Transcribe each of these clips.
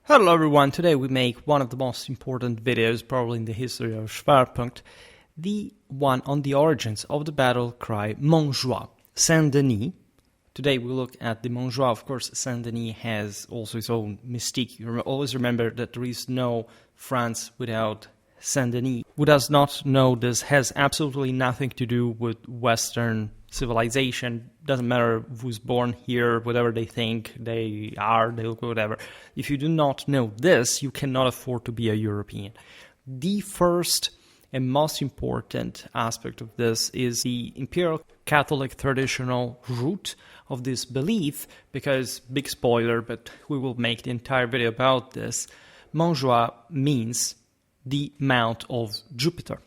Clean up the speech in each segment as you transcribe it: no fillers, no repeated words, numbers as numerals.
Hello everyone, today we make one of the most important videos probably in the history of Schwerpunkt, the one on the origins of the battle cry Montjoie, Saint-Denis. Today we look at the Montjoie. Of course, Saint-Denis has also its own mystique. You always remember that there is no France without Saint-Denis. Who does not know this has absolutely nothing to do with Western civilization. Doesn't matter who's born here, whatever they think they are, they look, whatever. If you do not know this, you cannot afford to be a European. The first and most important aspect of this is the Imperial Catholic traditional root of this belief, because, big spoiler, but we will make the entire video about this, Montjoie means the Mount of Jupiter.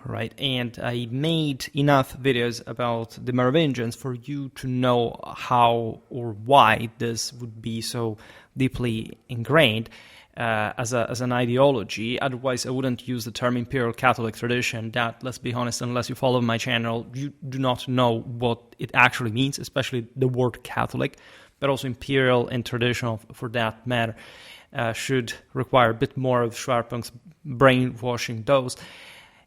Right, and I made enough videos about the Merovingians for you to know how or why this would be so deeply ingrained as an ideology. Otherwise, I wouldn't use the term Imperial Catholic tradition. That, let's be honest, unless you follow my channel, you do not know what it actually means, especially the word Catholic, but also Imperial and traditional, for that matter, should require a bit more of Schwerpunkt's brainwashing dose.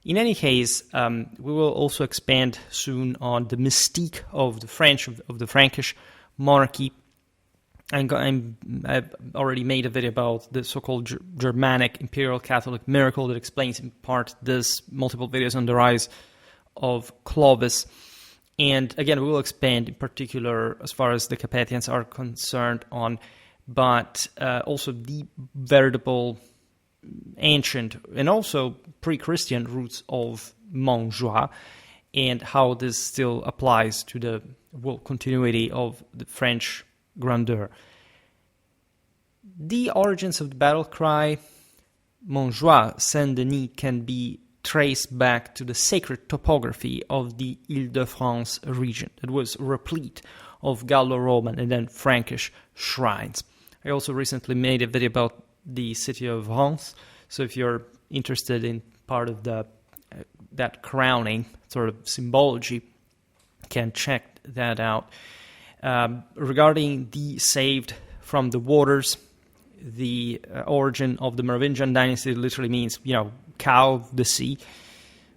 In any case, we will also expand soon on the mystique of the French, of the Frankish monarchy. I've already made a video about the so-called Germanic Imperial Catholic miracle that explains in part this, multiple videos on the rise of Clovis. And again, we will expand in particular as far as the Capetians are concerned on, but also the veritable ancient and also pre-Christian roots of Montjoie and how this still applies to the continuity of the French grandeur. The origins of the battle cry Montjoie, Saint-Denis can be traced back to the sacred topography of the Île-de-France region that was replete of Gallo-Roman and then Frankish shrines. I also recently made a video about the city of Reims, so if you're interested in part of that crowning sort of symbology, you can check that out. Regarding the saved from the waters, the origin of the Merovingian dynasty literally means, cow of the sea.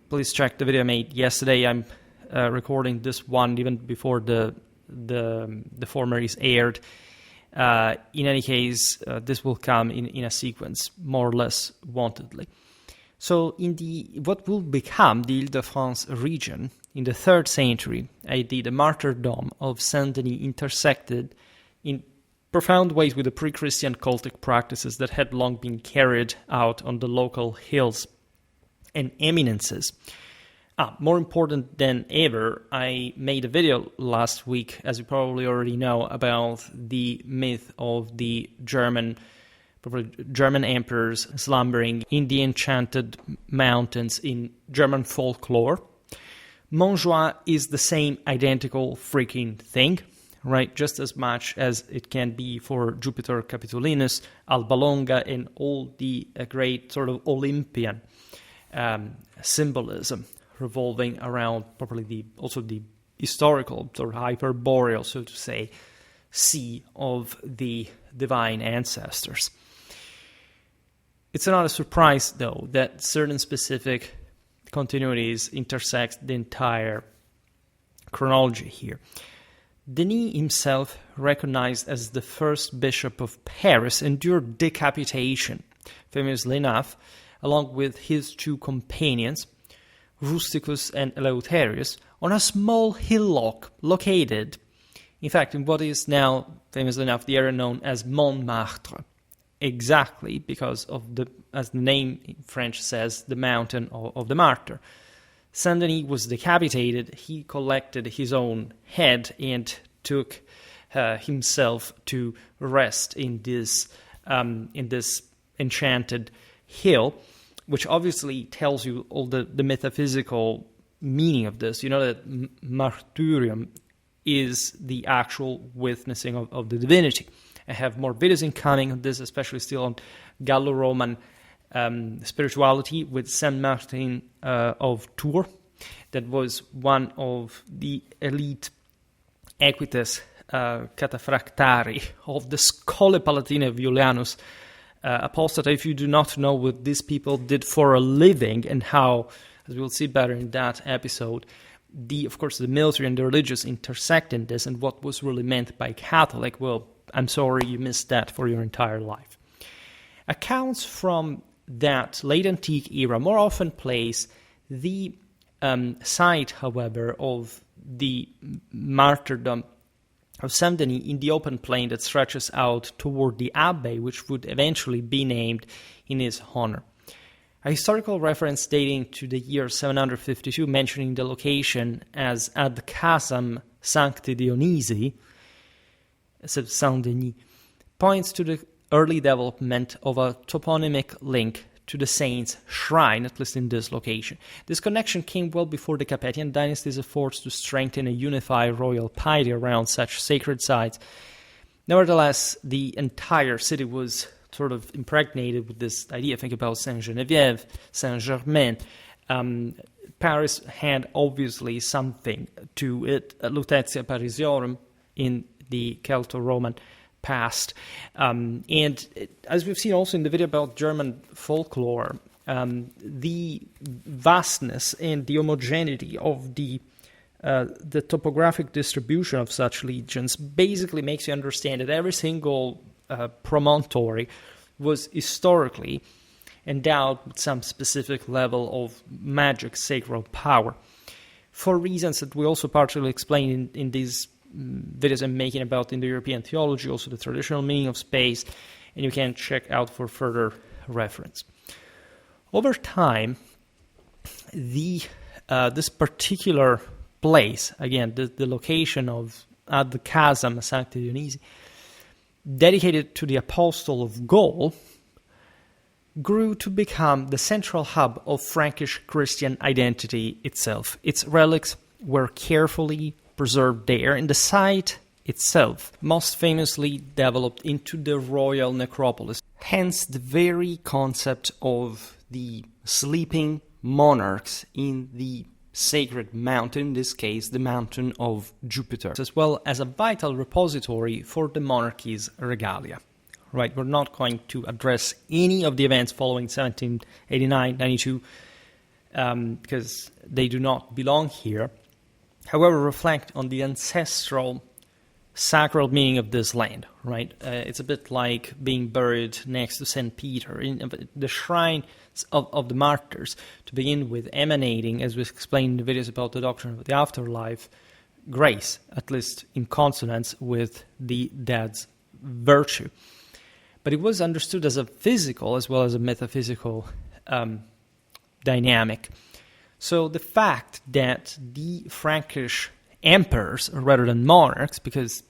Please check the video I made yesterday. I'm recording this one even before the former is aired. In any case, this will come in a sequence, more or less wantedly. So in what will become the Île-de-France region, in the 3rd century AD, the martyrdom of Saint-Denis intersected in profound ways with the pre-Christian cultic practices that had long been carried out on the local hills and eminences. More important than ever, I made a video last week, as you probably already know, about the myth of the German emperors slumbering in the enchanted mountains in German folklore. Montjoie is the same identical freaking thing, right? Just as much as it can be for Jupiter Capitolinus, Alba Longa, and all the great sort of Olympian symbolism revolving around probably the historical, sort of hyperboreal, so to say, sea of the divine ancestors. It's not a surprise, though, that certain specific continuities intersect the entire chronology here. Denis himself, recognized as the first bishop of Paris, endured decapitation, famously enough, along with his 2 companions, Rusticus and Eleutherius, on a small hillock located, in fact, in what is now, famously enough, the area known as Montmartre, exactly because of as the name in French says, the mountain of the martyr. Saint-Denis was decapitated. He collected his own head and took himself to rest in this enchanted hill, which obviously tells you all the metaphysical meaning of this. You know that martyrium is the actual witnessing of the divinity. I have more videos incoming on this, especially still on Gallo-Roman spirituality with Saint Martin of Tours. That was one of the elite equites cataphractari of the Schole Palatine of Julianus apostate if you do not know what these people did for a living and how, as we'll see better in that episode, of course, the military and the religious intersect in this and what was really meant by Catholic. Well, I'm sorry you missed that for your entire life. Accounts from that late antique era more often place the site, however, of the martyrdom of Saint-Denis in the open plain that stretches out toward the abbey, which would eventually be named in his honor. A historical reference dating to the year 752 mentioning the location as ad casam Sancti Dionysi, Saint-Denis, points to the early development of a toponymic link to the saint's shrine, at least in this location. This connection came well before the Capetian dynasty's efforts to strengthen and unify royal piety around such sacred sites. Nevertheless, the entire city was sort of impregnated with this idea. Think about Saint-Geneviève, Saint-Germain. Paris had obviously something to it, Lutetia Parisiorum in the Celto-Roman past. As we've seen also in the video about German folklore, the vastness and the homogeneity of the topographic distribution of such legions basically makes you understand that every single promontory was historically endowed with some specific level of magic, sacred power, for reasons that we also partially explain in these videos I'm making about Indo-European theology, also the traditional meaning of space, and you can check out for further reference. Over time, this particular place, again, the location of at the Chasm Sancti Dionysi, dedicated to the Apostle of Gaul, grew to become the central hub of Frankish Christian identity itself. Its relics were carefully preserved there, and the site itself most famously developed into the royal necropolis. Hence the very concept of the sleeping monarchs in the sacred mountain, in this case the mountain of Jupiter, as well as a vital repository for the monarchy's regalia. Right, we're not going to address any of the events following 1789-92 because they do not belong here. However, reflect on the ancestral sacral meaning of this land, right? It's a bit like being buried next to St. Peter. In the shrine of the martyrs, to begin with, emanating, as we explained in the videos about the doctrine of the afterlife, grace, at least in consonance with the dead's virtue. But it was understood as a physical as well as a metaphysical dynamic. So the fact that the Frankish emperors, rather than monarchs, because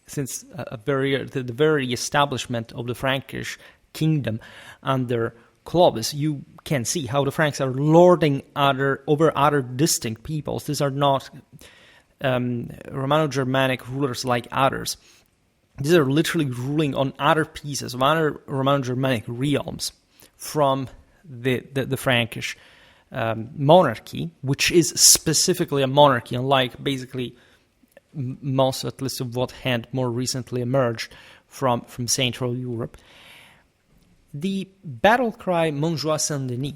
since the very establishment of the Frankish kingdom under Clovis, you can see how the Franks are lording over other distinct peoples. These are not Romano-Germanic rulers like others. These are literally ruling on other pieces of other Romano-Germanic realms from the Frankish monarchy, which is specifically a monarchy, unlike basically most, at least, of what had more recently emerged from Central Europe. The battle cry Montjoie Saint-Denis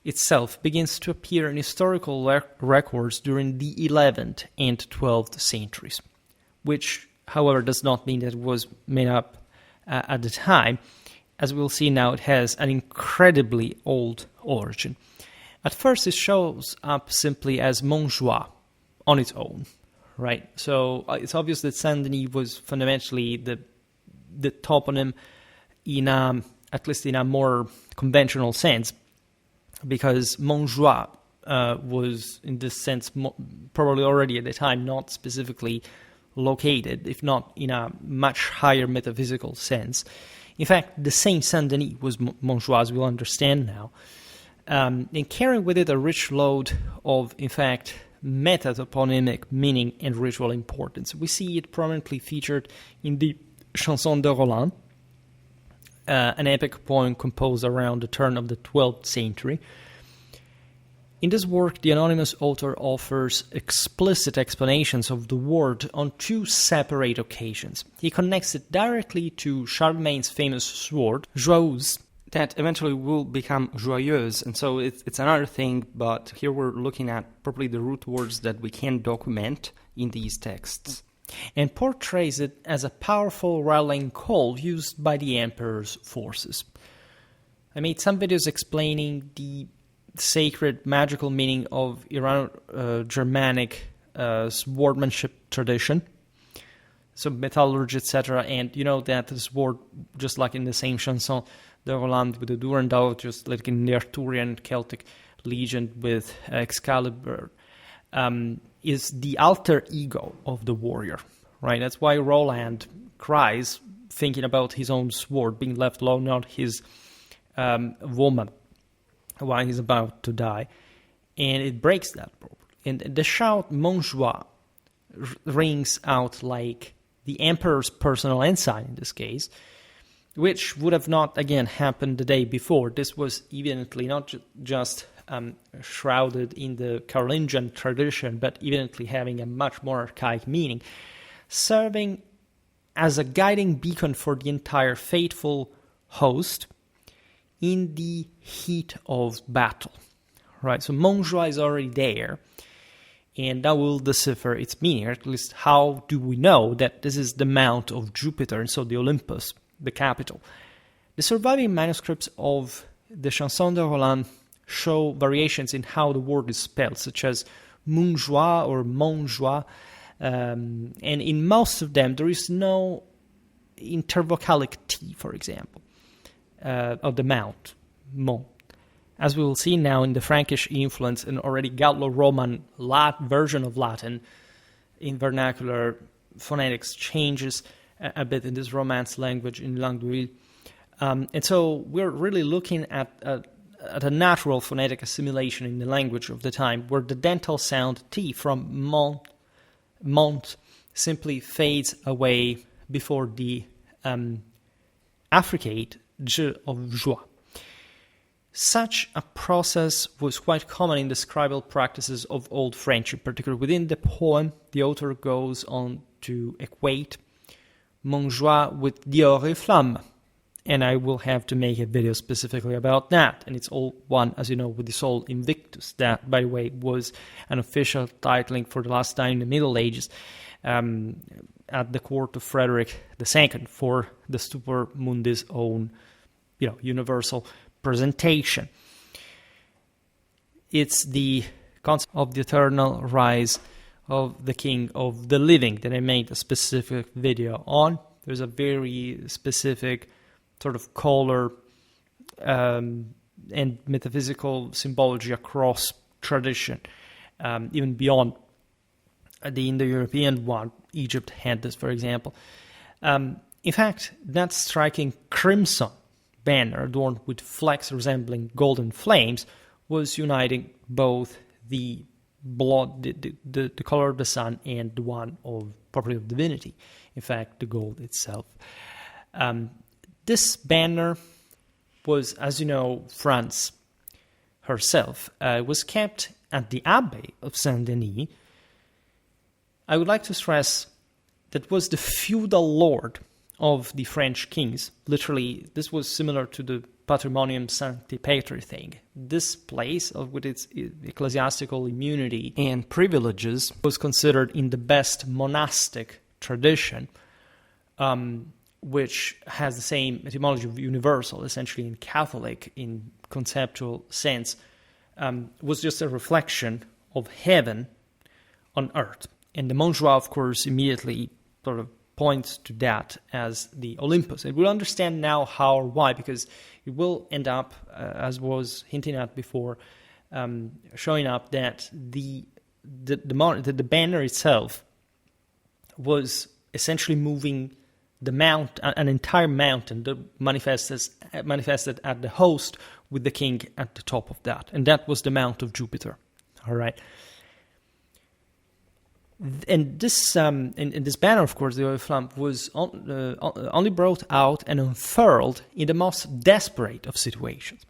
itself begins to appear in historical records during the 11th and 12th centuries, which, however, does not mean that it was made up at the time. As we'll see now, it has an incredibly old origin. At first, it shows up simply as Montjoie on its own, right? So it's obvious that Saint-Denis was fundamentally the toponym at least in a more conventional sense, because Montjoie was, in this sense, probably already at the time not specifically located, if not in a much higher metaphysical sense. In fact, the same Saint-Denis was Montjoie, as we'll understand now, and carrying with it a rich load of, in fact, meta-toponymic meaning and ritual importance. We see it prominently featured in the Chanson de Roland, an epic poem composed around the turn of the 12th century. In this work, the anonymous author offers explicit explanations of the word on two separate occasions. He connects it directly to Charlemagne's famous sword, joyeuse, that eventually will become joyeuse, and so it's another thing, but here we're looking at probably the root words that we can document in these texts, and portrays it as a powerful rallying call used by the emperor's forces. I made some videos explaining the sacred magical meaning of Irano-Germanic swordmanship tradition, so metallurgy, etc., and you know that the sword, just like in the same chanson de Roland with the Durandal, just like in the Arthurian Celtic legend with Excalibur, is the alter ego of the warrior, right? That's why Roland cries, thinking about his own sword being left alone, not his woman, while he's about to die. And it breaks that rule. And the shout Montjoie rings out like the emperor's personal ensign in this case, which would have not, again, happened the day before. This was evidently not just shrouded in the Carolingian tradition, but evidently having a much more archaic meaning, serving as a guiding beacon for the entire faithful host in the heat of battle. Right, so Montjoie is already there, and that will decipher its meaning, or at least how do we know that this is the mount of Jupiter, and so the Olympus, the capital. The surviving manuscripts of the Chanson de Roland show variations in how the word is spelled, such as Montjoie or Montjoie, and in most of them there is no intervocalic T, for example, of the mount, Mont. As we will see now in the Frankish influence and already Gallo-Roman version of Latin, in vernacular phonetics changes a bit in this Romance language in langue de ville. And so we're really looking at a natural phonetic assimilation in the language of the time, where the dental sound T from mont simply fades away before the affricate J of joie. Such a process was quite common in the scribal practices of Old French. In particular, within the poem, the author goes on to equate Montjoie with Dior et Flamme, and I will have to make a video specifically about that. And it's all one, as you know, with the Sol Invictus. That, by the way, was an official titling for the last time in the Middle Ages at the court of Frederick II for the Stupor Mundis' own, universal presentation. It's the concept of the eternal rise of the King of the Living that I made a specific video on. There's a very specific sort of color and metaphysical symbology across tradition, even beyond the Indo-European one. Egypt had this, for example. In fact, that striking crimson banner adorned with flecks resembling golden flames was uniting both the blood, the color of the sun, and the one of property of divinity. In fact, the gold itself. This banner was, as you know, France herself. Was kept at the Abbey of Saint-Denis. I would like to stress that was the feudal lord of the French kings. Literally, this was similar to the Patrimonium Sancti Petri thing. This place, with its ecclesiastical immunity and privileges, was considered in the best monastic tradition, which has the same etymology of universal, essentially in Catholic, in conceptual sense, was just a reflection of heaven on earth. And the Montjoie, of course, immediately sort of points to that as the Olympus. And we'll understand now how or why, because it will end up, as was hinting at before, showing up that the banner itself was essentially moving an entire mountain that manifested at the host with the king at the top of that. And that was the Mount of Jupiter. All right. And this banner, of course, the Oriflamme, was only brought out and unfurled in the most desperate of situations.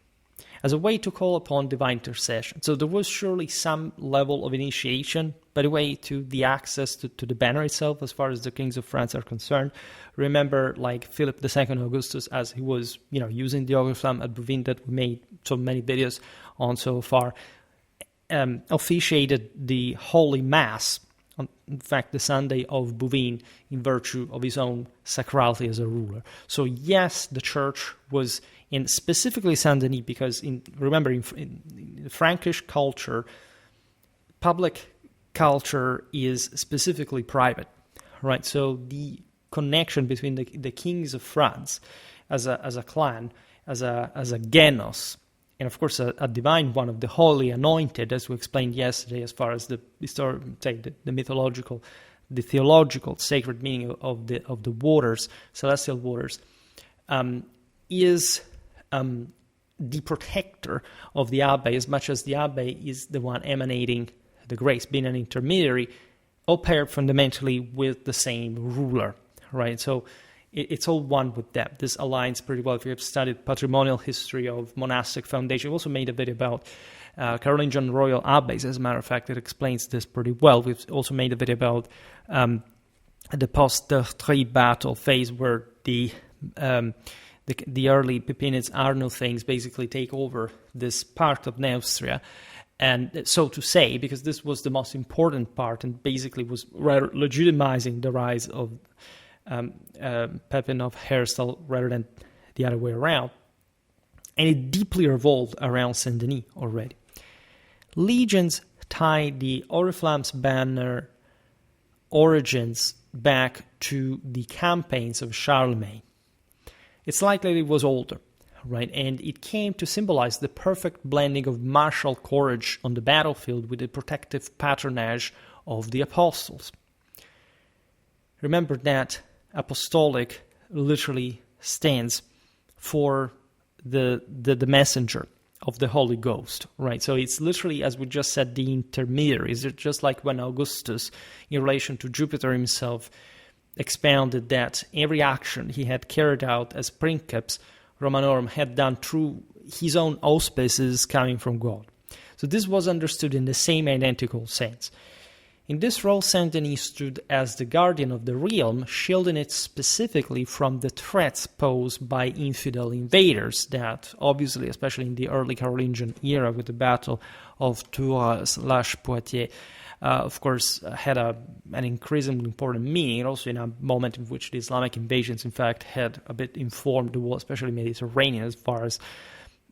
as a way to call upon divine intercession. So there was surely some level of initiation, by the way, to the access to the banner itself as far as the kings of France are concerned. Remember, like Philip II Augustus, as he was, using the oriflamme at Bouvines that we made so many videos on so far, officiated the Holy Mass, in fact, the Sunday of Bouvines, in virtue of his own sacrality as a ruler. So yes, the church was in specifically Saint-Denis, because remember, in Frankish culture, public culture is specifically private, right? So the connection between the kings of France as a clan, as a genus, and of course a divine one of the holy anointed, as we explained yesterday, as far as the mythological, the theological sacred meaning of the waters, celestial waters, is the protector of the abbey, as much as the abbey is the one emanating the grace, being an intermediary, all paired fundamentally with the same ruler, right? So it's all one with them. This aligns pretty well. If you have studied patrimonial history of monastic foundation, we also made a video about Carolingian royal abbeys. As a matter of fact, it explains this pretty well. We've also made a video about the post-Tertrais battle phase, where the early Pipinids Arno things basically take over this part of Neustria. And so to say, because this was the most important part and basically was rather legitimizing the rise of Pepin of Herstal rather than the other way around. And it deeply revolved around Saint-Denis already. Legends tie the Oriflamme's banner origins back to the campaigns of Charlemagne. It's likely it was older, right? And it came to symbolize the perfect blending of martial courage on the battlefield with the protective patronage of the apostles. Remember that apostolic literally stands for the messenger of the Holy Ghost, right? So it's literally, as we just said, the intermediaries. It's just like when Augustus, in relation to Jupiter himself, expounded that every action he had carried out as princeps Romanorum had done through his own auspices coming from God. So this was understood in the same identical sense. In this role, Saint-Denis stood as the guardian of the realm, shielding it specifically from the threats posed by infidel invaders that, obviously, especially in the early Carolingian era with the Battle of Tours/Poitiers, of course, had an increasingly important meaning, also in a moment in which the Islamic invasions, in fact, had a bit informed the world, especially Mediterranean, as far as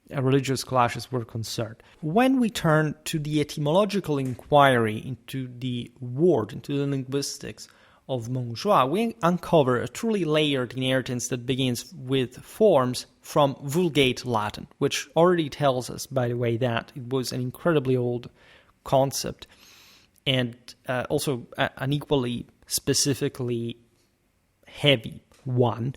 religious clashes were concerned. When we turn to the etymological inquiry into the word, into the linguistics of Montjoie, we uncover a truly layered inheritance that begins with forms from Vulgate Latin, which already tells us, by the way, that it was an incredibly old concept, and also an equally specifically heavy one,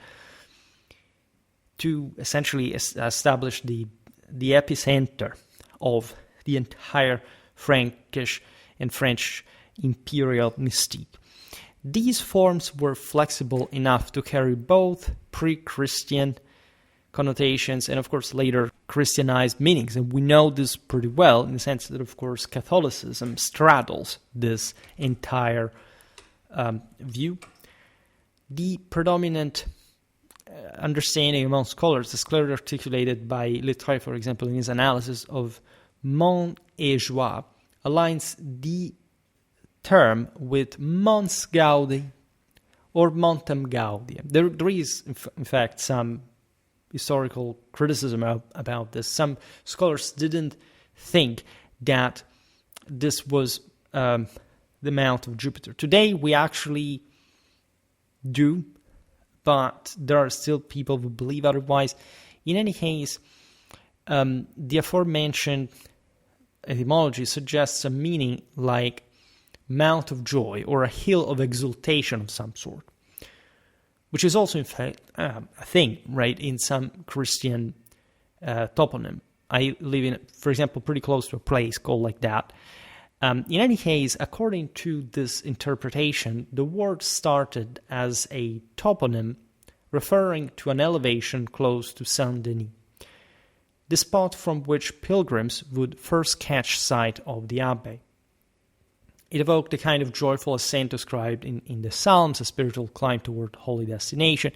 to essentially establish the epicenter of the entire Frankish and French imperial mystique. These forms were flexible enough to carry both pre-Christian connotations and, of course, later Christianized meanings. And we know this pretty well in the sense that, of course, Catholicism straddles this entire view. The predominant understanding among scholars is clearly articulated by Littré, for example, in his analysis of Mont et Joie, aligns the term with Mons Gaudi or Montem Gaudium. There is, in fact, some historical criticism about this. Some scholars didn't think that this was the Mount of Jupiter. Today, we actually do, but there are still people who believe otherwise. In any case, the aforementioned etymology suggests a meaning like Mount of Joy or a hill of exultation of some sort, which is also, in fact, a thing, right, in some Christian toponym. I live in, for example, pretty close to a place called like that. In any case, according to this interpretation, the word started as a toponym referring to an elevation close to Saint-Denis. the spot from which pilgrims would first catch sight of the abbey. It evoked the kind of joyful ascent described in the Psalms, a spiritual climb toward holy destination.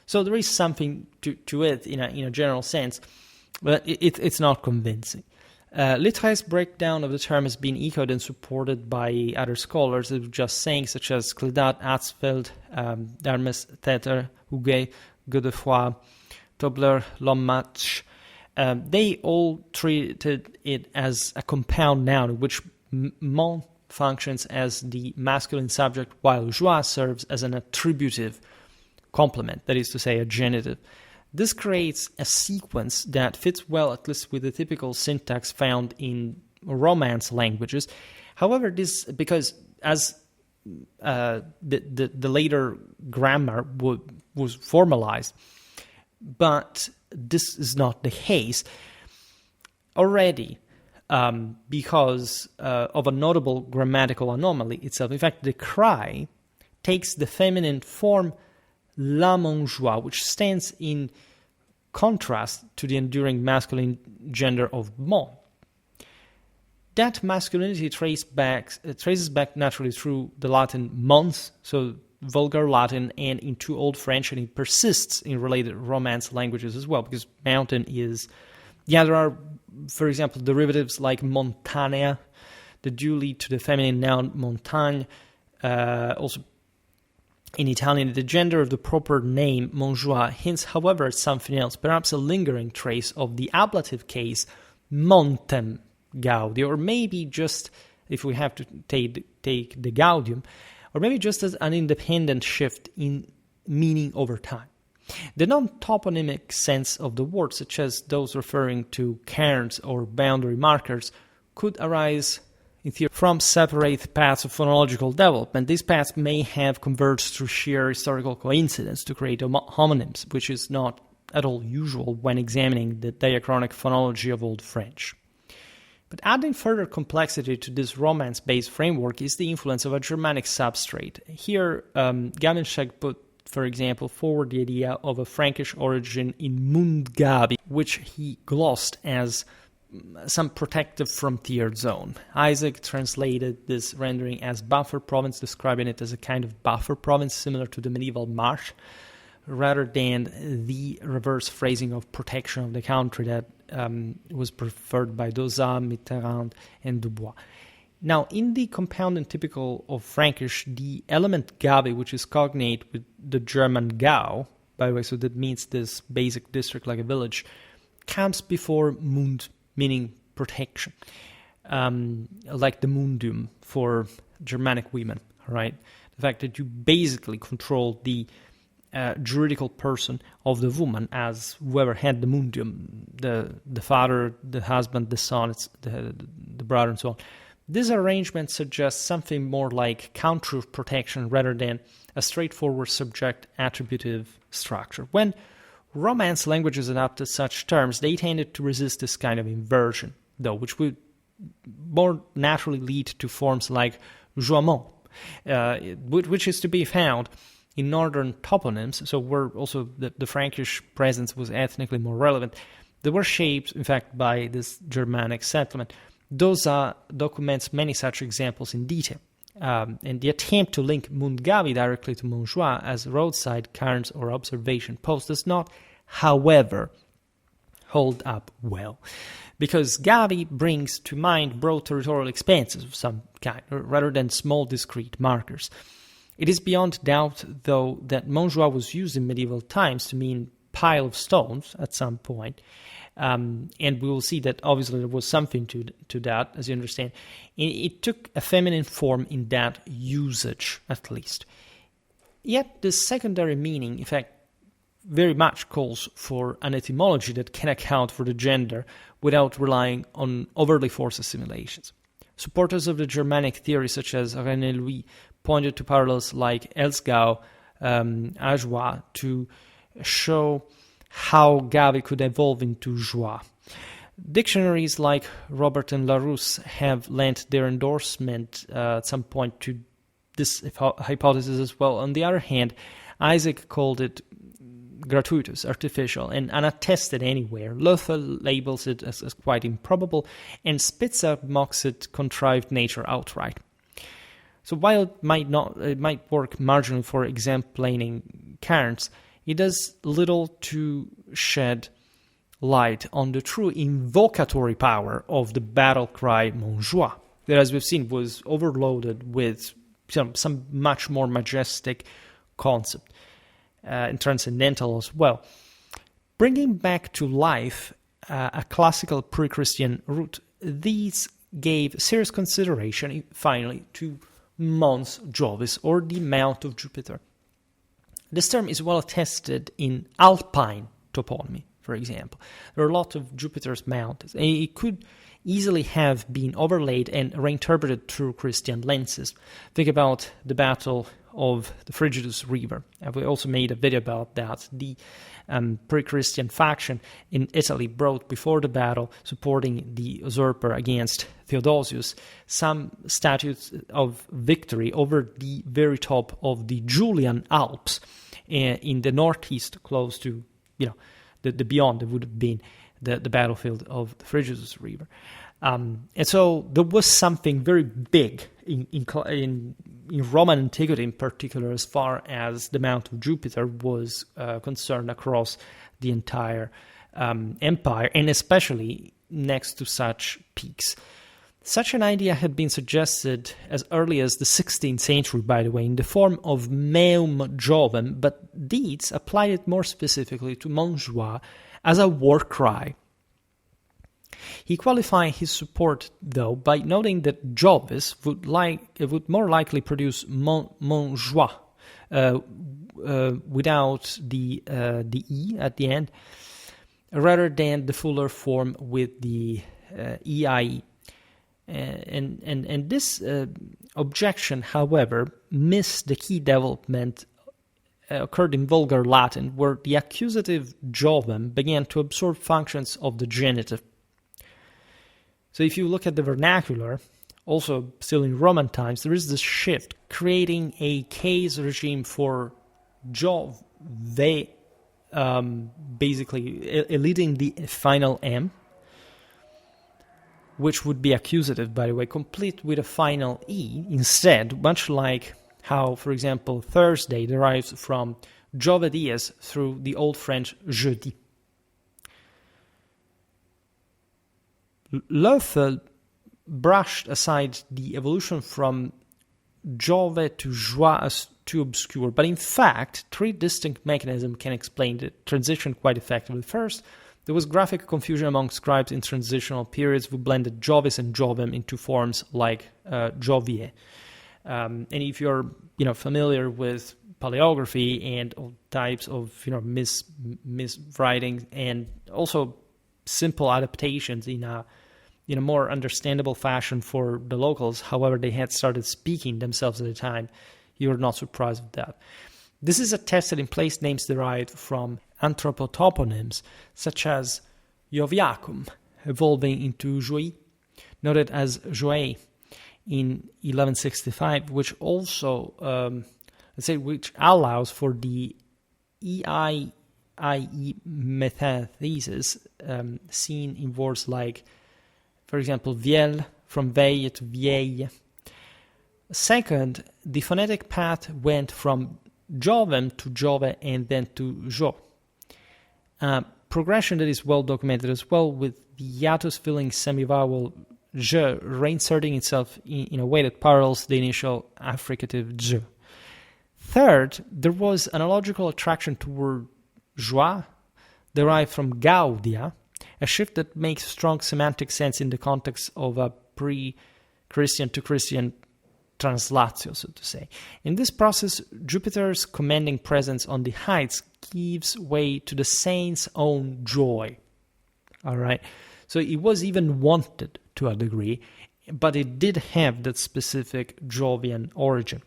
So there is something to it in a general sense, but it's not convincing. Littrè's breakdown of the term has been echoed and supported by other scholars, as we were just saying, such as Clédat, Hatzfeld, Hermes, Tether, Huguet, Godefroy, Tobler, Lommatch. They all treated it as a compound noun, in which mon functions as the masculine subject, while joie serves as an attributive complement, that is to say, a genitive. This creates a sequence that fits well, at least with the typical syntax found in Romance languages. However, this because as the later grammar was formalized, but this is not the case already. Because of a notable grammatical anomaly itself. In fact, the cry takes the feminine form la Montjoie, which stands in contrast to the enduring masculine gender of mon. That masculinity traces back naturally through the Latin mons, so Vulgar Latin, and into Old French, and it persists in related Romance languages as well, because mountain is... Yeah, there are, for example, derivatives like montagna that do lead to the feminine noun montagne. Also, in Italian, the gender of the proper name, Montjoie, hints, however, at something else, perhaps a lingering trace of the ablative case, montem gaudi, or maybe just, if we have to take the gaudium, or maybe just as an independent shift in meaning over time. The non-toponymic sense of the word, such as those referring to cairns or boundary markers, could arise in theory from separate paths of phonological development. These paths may have converged through sheer historical coincidence to create homonyms, which is not at all usual when examining the diachronic phonology of Old French. But adding further complexity to this Romance-based framework is the influence of a Germanic substrate. Here, Gavenschek put, for example, forward the idea of a Frankish origin in Mundgabi, which he glossed as some protective frontier zone. Isaac translated this rendering as buffer province, describing it as a kind of buffer province similar to the medieval marsh, rather than the reverse phrasing of protection of the country that was preferred by Dozat, Mitterrand, and Dubois. Now, in the compound and typical of Frankish, the element Gabi, which is cognate with the German Gau, by the way, so that means this basic district like a village, comes before Mund, meaning protection, like the Mundum for Germanic women, right? The fact that you basically control the juridical person of the woman as whoever had the Mundum, the father, the husband, the son, the brother, and so on. This arrangement suggests something more like counter protection rather than a straightforward subject attributive structure. When Romance languages adopted such terms, they tended to resist this kind of inversion, though, which would more naturally lead to forms like joiement, which is to be found in northern toponyms, so where also the Frankish presence was ethnically more relevant. They were shaped, in fact, by this Germanic settlement. Dozat documents many such examples in detail, and the attempt to link Mundgabi directly to Montjoie as roadside cairns or observation posts does not, however, hold up well, because Gabi brings to mind broad territorial expanses of some kind, rather than small discrete markers. It is beyond doubt, though, that Montjoie was used in medieval times to mean pile of stones at some point, and we will see that obviously there was something to that, as you understand. It took a feminine form in that usage, at least. Yet the secondary meaning, in fact, very much calls for an etymology that can account for the gender without relying on overly forced assimilations. Supporters of the Germanic theory, such as René Louis, pointed to parallels like Elsgau, Ajoie, to show how Gabi could evolve into joie. Dictionaries like Robert and Larousse have lent their endorsement at some point to this hypothesis as well. On the other hand, Isaac called it gratuitous, artificial, and unattested anywhere. Lothar labels it as quite improbable, and Spitzer mocks it contrived nature outright. So while it might work marginally for explaining cairns, it does little to shed light on the true invocatory power of the battle cry Montjoie, that, as we've seen, was overloaded with some much more majestic concept and transcendental as well. Bringing back to life a classical pre-Christian root, these gave serious consideration, finally, to Mons Jovis, or the Mount of Jupiter. This term is well attested in alpine toponymy, for example. There are a lot of Jupiter's mountains, and it could easily have been overlaid and reinterpreted through Christian lenses. Think about the Battle of the Frigidus River. And we also made a video about that. The pre-Christian faction in Italy brought before the battle, supporting the usurper against Theodosius, some statues of victory over the very top of the Julian Alps in the northeast, close to the beyond that would have been the battlefield of the Frigidus River. And so there was something very big in Roman antiquity in particular, as far as the Mount of Jupiter was concerned across the entire empire, and especially next to such peaks. Such an idea had been suggested as early as the 16th century, by the way, in the form of Meum Jovem, but Dietz applied it more specifically to Montjoie as a war cry. He qualified his support, though, by noting that Jovis would more likely produce Montjoie without the E at the end, rather than the fuller form with the EIE. And this objection, however, missed the key development occurred in Vulgar Latin, where the accusative Jovem began to absorb functions of the genitive. So if you look at the vernacular, also still in Roman times, there is this shift, creating a case regime for Jove, basically eliding the final M, which would be accusative, by the way, complete with a final E instead, much like how, for example, Thursday derives from Jove dies through the Old French jeudi. Lothar brushed aside the evolution from Jove to Joie as too obscure, but in fact, three distinct mechanisms can explain the transition quite effectively. First, there was graphic confusion among scribes in transitional periods who blended Jovis and Jovem into forms like Jovier. And if you're familiar with paleography and all types of miswriting and also simple adaptations in a more understandable fashion for the locals, however they had started speaking themselves at the time, you're not surprised with that. This is attested in place names derived from anthropotoponyms, such as Joviacum, evolving into Joie, noted as Joie in 1165, which also, which allows for the EIE metathesis seen in words like, for example, viel, from veille to vieille. Second, the phonetic path went from Jovem to Jove and then to Jo. Progression that is well documented as well, with the hiatus filling semivowel je reinserting itself in a way that parallels the initial affricative je. Third, there was an analogical attraction toward joie, derived from gaudia, a shift that makes strong semantic sense in the context of a pre-Christian to Christian translatio, so to say. In this process, Jupiter's commanding presence on the heights gives way to the saint's own joy. All right? So it was even wanted to a degree, but it did have that specific Jovian origin.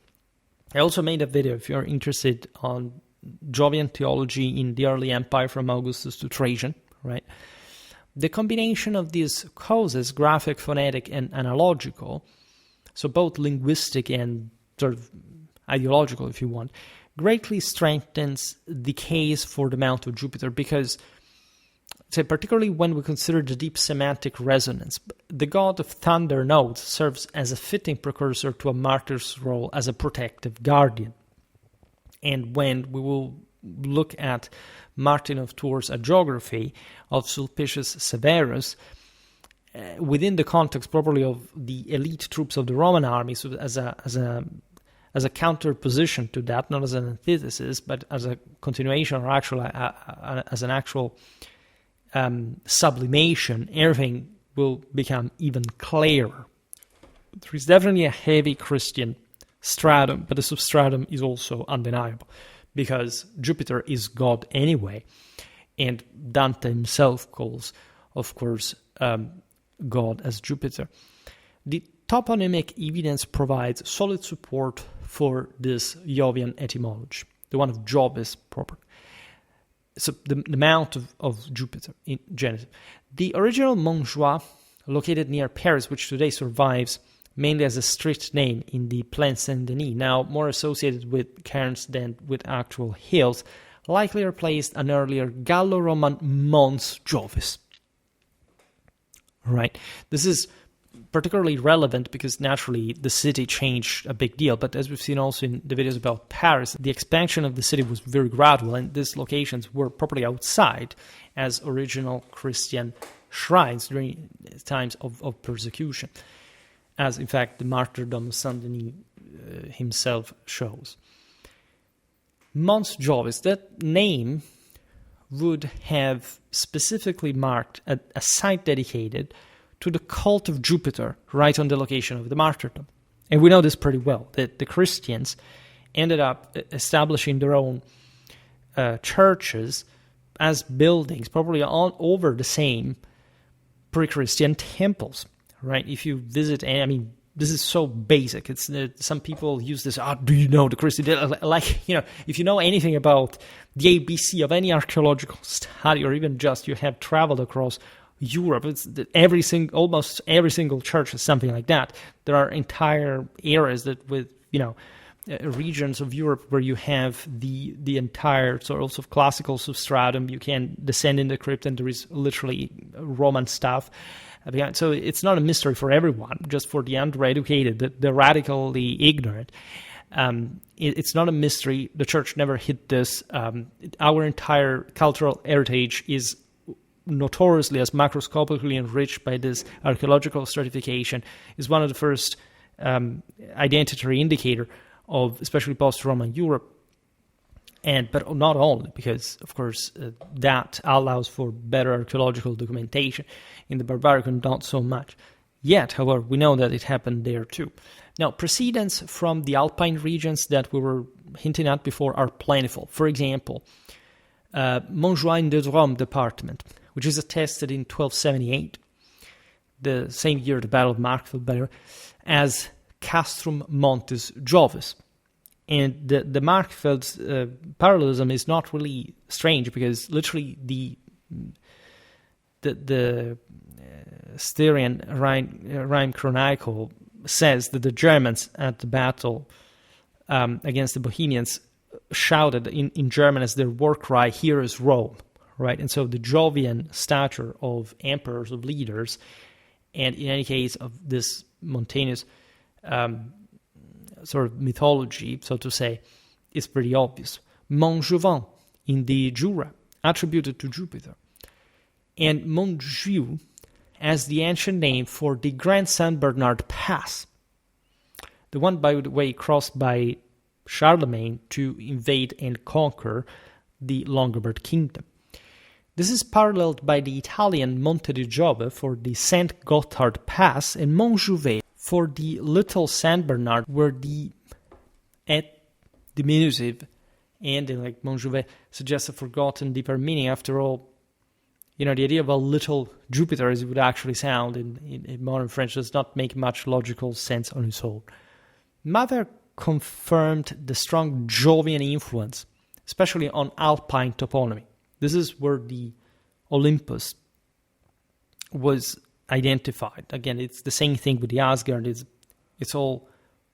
I also made a video, if you're interested, on Jovian theology in the early empire from Augustus to Trajan, right? The combination of these causes, graphic, phonetic, and analogical, so both linguistic and sort of ideological, if you want, greatly strengthens the case for the Mount of Jupiter because, say, particularly when we consider the deep semantic resonance, the god of thunder notes serves as a fitting precursor to a martyr's role as a protective guardian. And when we will look at Martin of Tours' Geography of Sulpicius Severus, within the context probably of the elite troops of the Roman army, so as a counterposition to that, not as an antithesis, but as a continuation or actual as an actual sublimation, everything will become even clearer. There is definitely a heavy Christian stratum, but the substratum is also undeniable, because Jupiter is God anyway, and Dante himself calls, of course, God as Jupiter. The toponymic evidence provides solid support for this Jovian etymology, the one of Jovis proper. So the mount of Jupiter in genitive. The original Montjoie, located near Paris, which today survives mainly as a street name in the Plain Saint-Denis, now more associated with cairns than with actual hills, likely replaced an earlier Gallo-Roman Mons Jovis. Right. This is particularly relevant because naturally the city changed a big deal, but as we've seen also in the videos about Paris, the expansion of the city was very gradual, and these locations were properly outside as original Christian shrines during times of persecution, as in fact the martyrdom of Saint-Denis himself shows. Mons Jovis, that name would have specifically marked a site dedicated to the cult of Jupiter right on the location of the martyrdom. And we know this pretty well, that the Christians ended up establishing their own churches as buildings, probably all over the same pre-Christian temples, right? If you visit, I mean, this is so basic. It's some people use this. Do you know the Christian? Like, if you know anything about the ABC of any archaeological study, or even just you have traveled across Europe, it's almost every single church is something like that. There are entire areas that with regions of Europe where you have the entire sort of classical substratum. You can descend in the crypt, and there is literally Roman stuff. So it's not a mystery for everyone, just for the undereducated, the radically ignorant. It's not a mystery. The church never hid this. Our entire cultural heritage is notoriously as macroscopically enriched by this archaeological stratification, is one of the first identitary indicator of especially post-Roman Europe. But not only, because, of course, that allows for better archaeological documentation. In the Barbaricum, not so much. Yet, however, we know that it happened there too. Now, precedents from the alpine regions that we were hinting at before are plentiful. For example, Montjoie in the Drôme department, which is attested in 1278, the same year the Battle of Markfeld, as Castrum Montes Jovis. And the Markfeld's parallelism is not really strange, because literally the Styrian Rime Chronicle says that the Germans at the battle against the Bohemians shouted in German as their war cry, "Here is Rome," right? And so the Jovian stature of emperors, of leaders, and in any case of this mountainous sort of mythology, so to say, is pretty obvious. Montjoie in the Jura, attributed to Jupiter. And Montjoie as the ancient name for the Grand Saint Bernard Pass, the one, by the way, crossed by Charlemagne to invade and conquer the Longobard kingdom. This is paralleled by the Italian Monte di Giove for the Saint Gotthard Pass, and Montjoie for the Little Saint Bernard, where the diminutive and like Montjoie suggests a forgotten deeper meaning. After all, the idea of a little Jupiter, as it would actually sound in modern French, does not make much logical sense on its own. Mather confirmed the strong Jovian influence, especially on alpine toponymy. This is where the Olympus was identified. Again, it's the same thing with the Asgard. It's all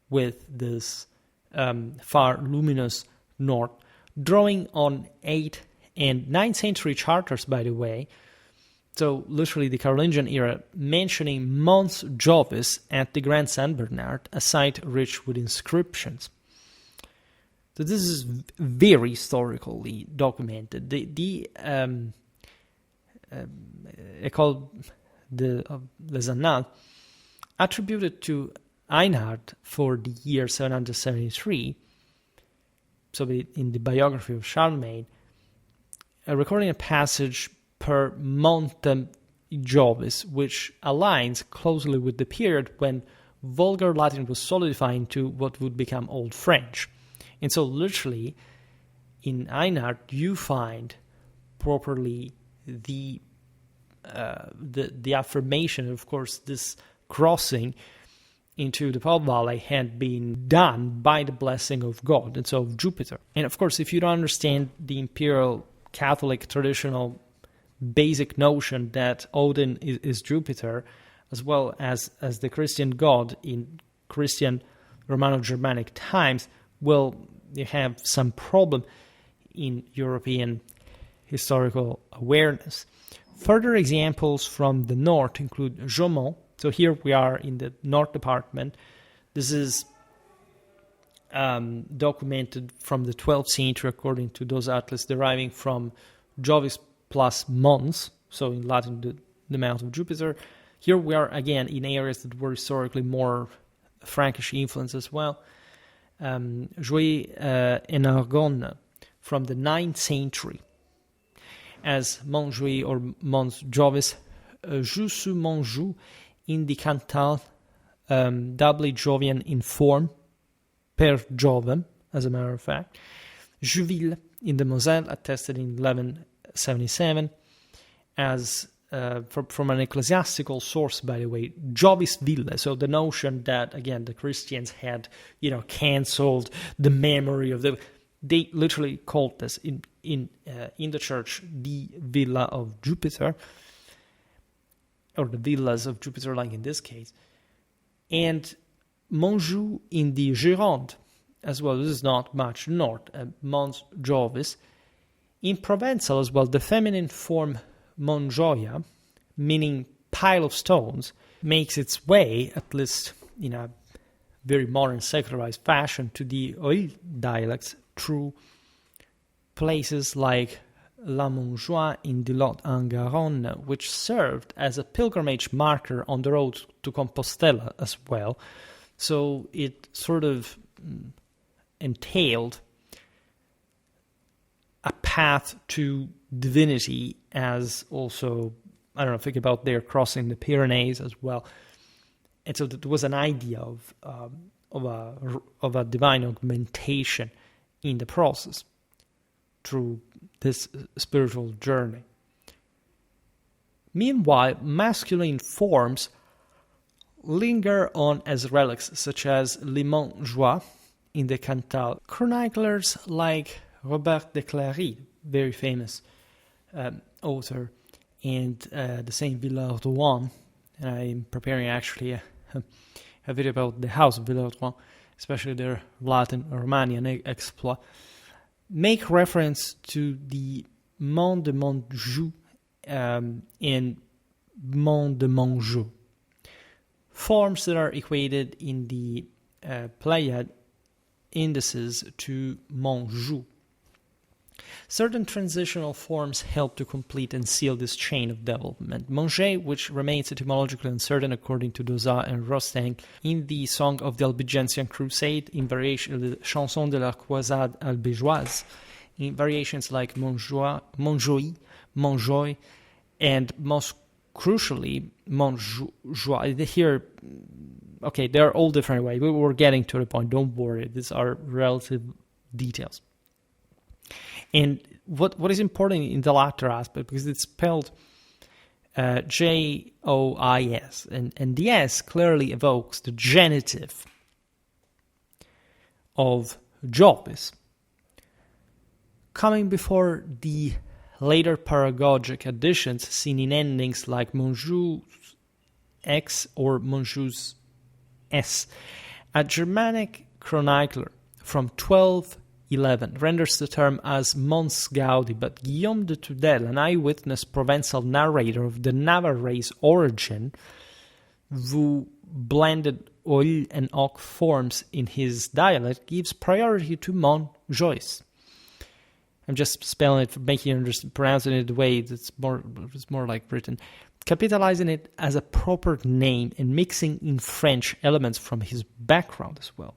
with this far luminous north, drawing on 8th and 9th century charters, by the way. So literally the Carolingian era, mentioning Mons Jovis at the Grand Saint Bernard, a site rich with inscriptions. So this is very historically documented. The École Les Annales attributed to Einhard for the year 773, so in the biography of Charlemagne, recording a passage per Montem Jovis, which aligns closely with the period when Vulgar Latin was solidifying to what would become Old French. And so literally, in Einhard, you find properly the affirmation. Of course, this crossing into the Pole Valley had been done by the blessing of God, and so of Jupiter. And of course, if you don't understand the Imperial Catholic traditional basic notion that Odin is Jupiter, as well as the Christian god in Christian Romano-Germanic times, well, you have some problem in European historical awareness. Further examples from the north include Jaumont. So here we are in the North Department. This is documented from the 12th century according to those atlas deriving from Jovis plus Mons, so in Latin the Mount of Jupiter. Here we are again in areas that were historically more Frankish influence as well. Joie en Argonne from the 9th century as Montjoie or Mons Jovis, Jussu Montjoie in the Cantal, doubly Jovian in form, per Jovem, as a matter of fact. Juville in the Moselle, attested in 1177, as from an ecclesiastical source, by the way, Jovisville. So the notion that, again, the Christians had, cancelled the memory of they literally called this in the church the Villa of Jupiter, or the villas of Jupiter, like in this case. And Montjoie in the Gironde, as well. This is not much north, Mons Jovis. In Provençal as well, the feminine form Montjoie, meaning pile of stones, makes its way, at least in a very modern secularized fashion, to the Oil dialects through places like La Montjoie in the Lot-en-Garonne, which served as a pilgrimage marker on the road to Compostela as well. So it sort of entailed a path to divinity, as also, think about their crossing the Pyrenees as well. And so there was an idea of a divine augmentation in the process through this spiritual journey. Meanwhile, masculine forms linger on as relics, such as Le Montjoie in the Cantal. Chroniclers like Robert de Clary, very famous author, and the Saint Villard-Rouen, and I'm preparing actually a video about the house of Villard-Rouen, especially their Latin Romanian exploit, make reference to the Mont de Montjoie and Mont de Montjoie, forms that are equated in the Pleiad indices to Montjoie. Certain transitional forms help to complete and seal this chain of development. Montjoie, which remains etymologically uncertain according to Dozat and Rostaing, in the Song of the Albigensian Crusade, in variation the Chanson de la Croisade Albégeoise, in variations like Montjoie, Montjoie, and most crucially, Montjoie. Here, okay, they're all different ways. We're getting to the point. Don't worry. These are relative details. And what is important in the latter aspect, because it's spelled Jois, and the S clearly evokes the genitive of Jovis, coming before the later paragogic additions seen in endings like Montjoie's X or Montjoie's S. A Germanic chronicler from 12 1111 renders the term as Mons Gaudi, but Guillaume de Tudel, an eyewitness Provençal narrator of the Navarrese origin, who blended Oil and Oc forms in his dialect, gives priority to Montjoie. I'm just spelling it, making it, pronouncing it the way it's more like written, capitalizing it as a proper name and mixing in French elements from his background as well.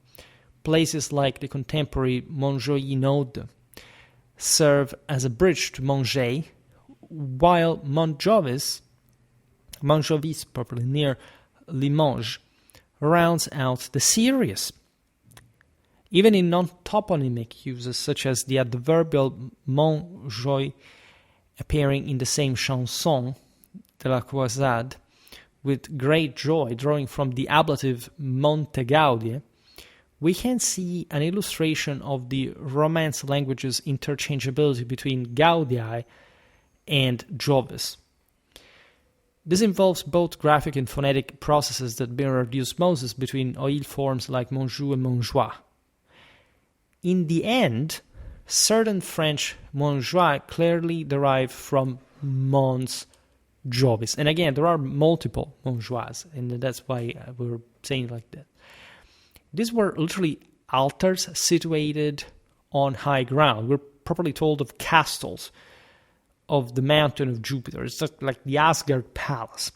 Places like the contemporary Montjoie serve as a bridge to Montjoie, while Montjovis, properly near Limoges, rounds out the series. Even in non-toponymic uses, such as the adverbial Montjoie appearing in the same chanson de la Croisade, with great joy drawing from the ablative Montegaudie, we can see an illustration of the Romance language's interchangeability between Gaudii and Jovis. This involves both graphic and phonetic processes that mirror the osmosis between Oil forms like Montjoie and Montjoie. In the end, certain French Montjoie clearly derive from Mons Jovis. And again, there are multiple Montjoies, and that's why we're saying it like that. These were literally altars situated on high ground. We're properly told of castles of the mountain of Jupiter. It's like the Asgard palace,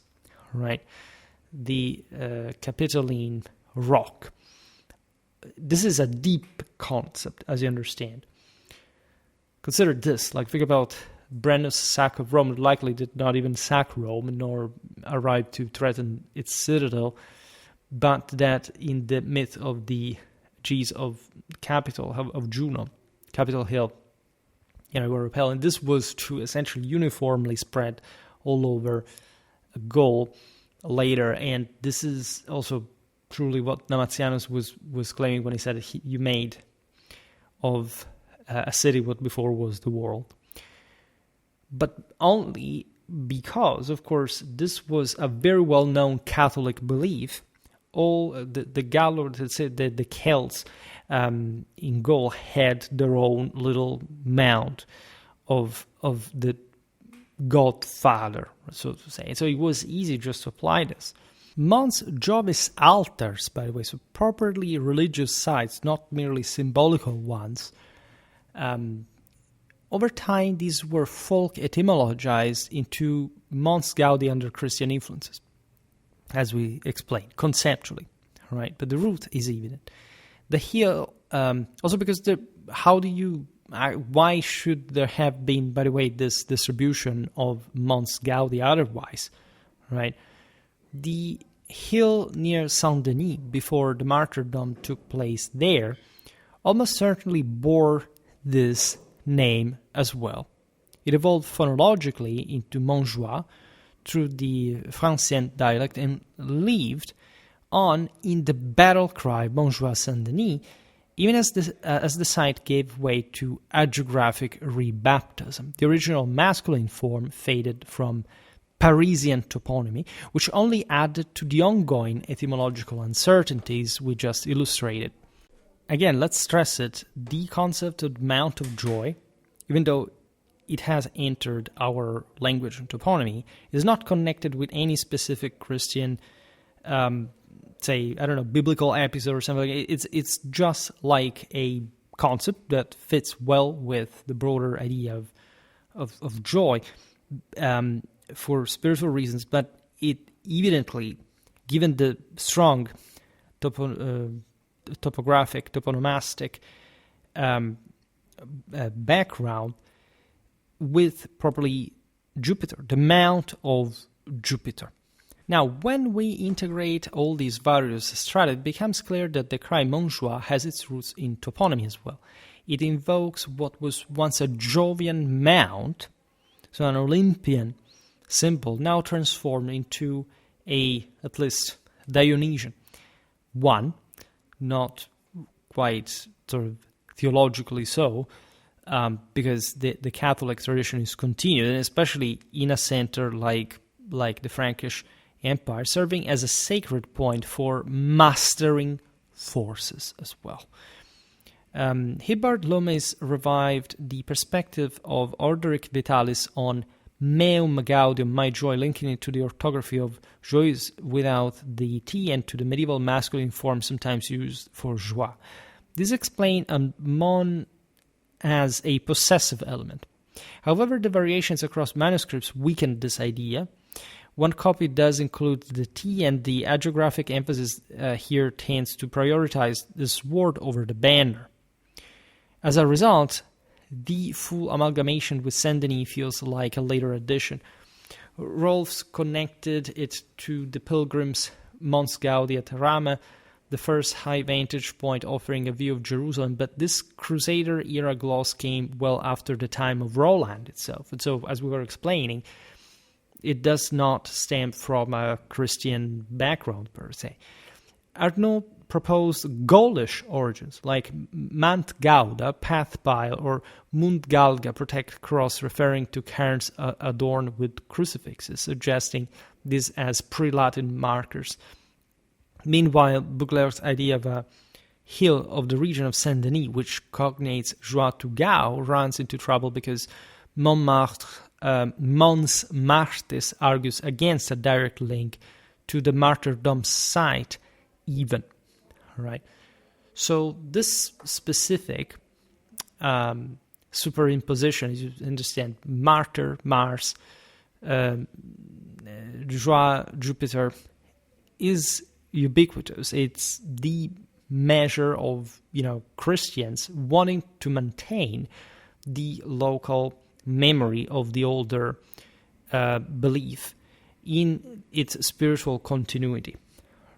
right? The Capitoline rock. This is a deep concept, as you understand. Consider this, like think about Brennus' sack of Rome. Likely did not even sack Rome, nor arrive to threaten its citadel, but that in the myth of the G's of Capitol, of Juno, Capitol Hill, were repelled. And this was to essentially uniformly spread all over Gaul later. And this is also truly what Domitianus was claiming when he said you made of a city what before was the world. But only because, of course, this was a very well-known Catholic belief. All the Gallo, the Celts in Gaul had their own little mound of the Godfather, so to say. So it was easy just to apply this. Mons Jovis altars, by the way, so properly religious sites, not merely symbolical ones. Over time, these were folk etymologized into Mons Gaudi under Christian influences, as we explained, conceptually, right? But the root is evident. The hill, also because why should there have been, by the way, this distribution of Mons Gaudi otherwise, right? The hill near Saint-Denis, before the martyrdom took place there, almost certainly bore this name as well. It evolved phonologically into Montjoie through the Francien dialect and lived on in the battlecry Montjoie Saint-Denis, even as the site gave way to hagiographic rebaptism. The original masculine form faded from Parisian toponymy, which only added to the ongoing etymological uncertainties we just illustrated. Again, let's stress it, the concept of Mount of Joy, even though it has entered our language and toponymy, is not connected with any specific Christian, biblical episode or something like that. It's just like a concept that fits well with the broader idea of joy for spiritual reasons, but it evidently, given the strong topographic, toponomastic background, with properly Jupiter, the Mount of Jupiter. Now, when we integrate all these various strata, it becomes clear that the cry Montjoie has its roots in toponymy as well. It invokes what was once a Jovian mount, so an Olympian symbol, now transformed into at least Dionysian one, not quite sort of theologically so, because the Catholic tradition is continued, and especially in a center like the Frankish Empire, serving as a sacred point for mastering forces as well. Hibert Lomes revived the perspective of Orderic Vitalis on meum gaudium, my joy, linking it to the orthography of joyeux without the T and to the medieval masculine form sometimes used for joie. This explains mon as a possessive element. However, the variations across manuscripts weakened this idea. One copy does include the T, and the hagiographic emphasis here tends to prioritize the sword over the banner. As a result, the full amalgamation with Saint-Denis feels like a later addition. Rolfs connected it to the pilgrims' Mons Gaudi at Rama, the first high vantage point offering a view of Jerusalem, but this Crusader-era gloss came well after the time of Roland itself. And so, as we were explaining, it does not stem from a Christian background per se. Arnaud proposed Gaulish origins, like Mant Gauda, path pile, or Mund Galga, protect cross, referring to cairns adorned with crucifixes, suggesting this as pre-Latin markers. Meanwhile, Bouclerc's idea of a hill of the region of Saint-Denis, which cognates Joie to Gau, runs into trouble because Montmartre, Mons Martes argues against a direct link to the martyrdom site even. Right, so this specific superimposition, as you understand, martyr, Mars, Joie, Jupiter, is ubiquitous. It's the measure of, Christians wanting to maintain the local memory of the older belief in its spiritual continuity.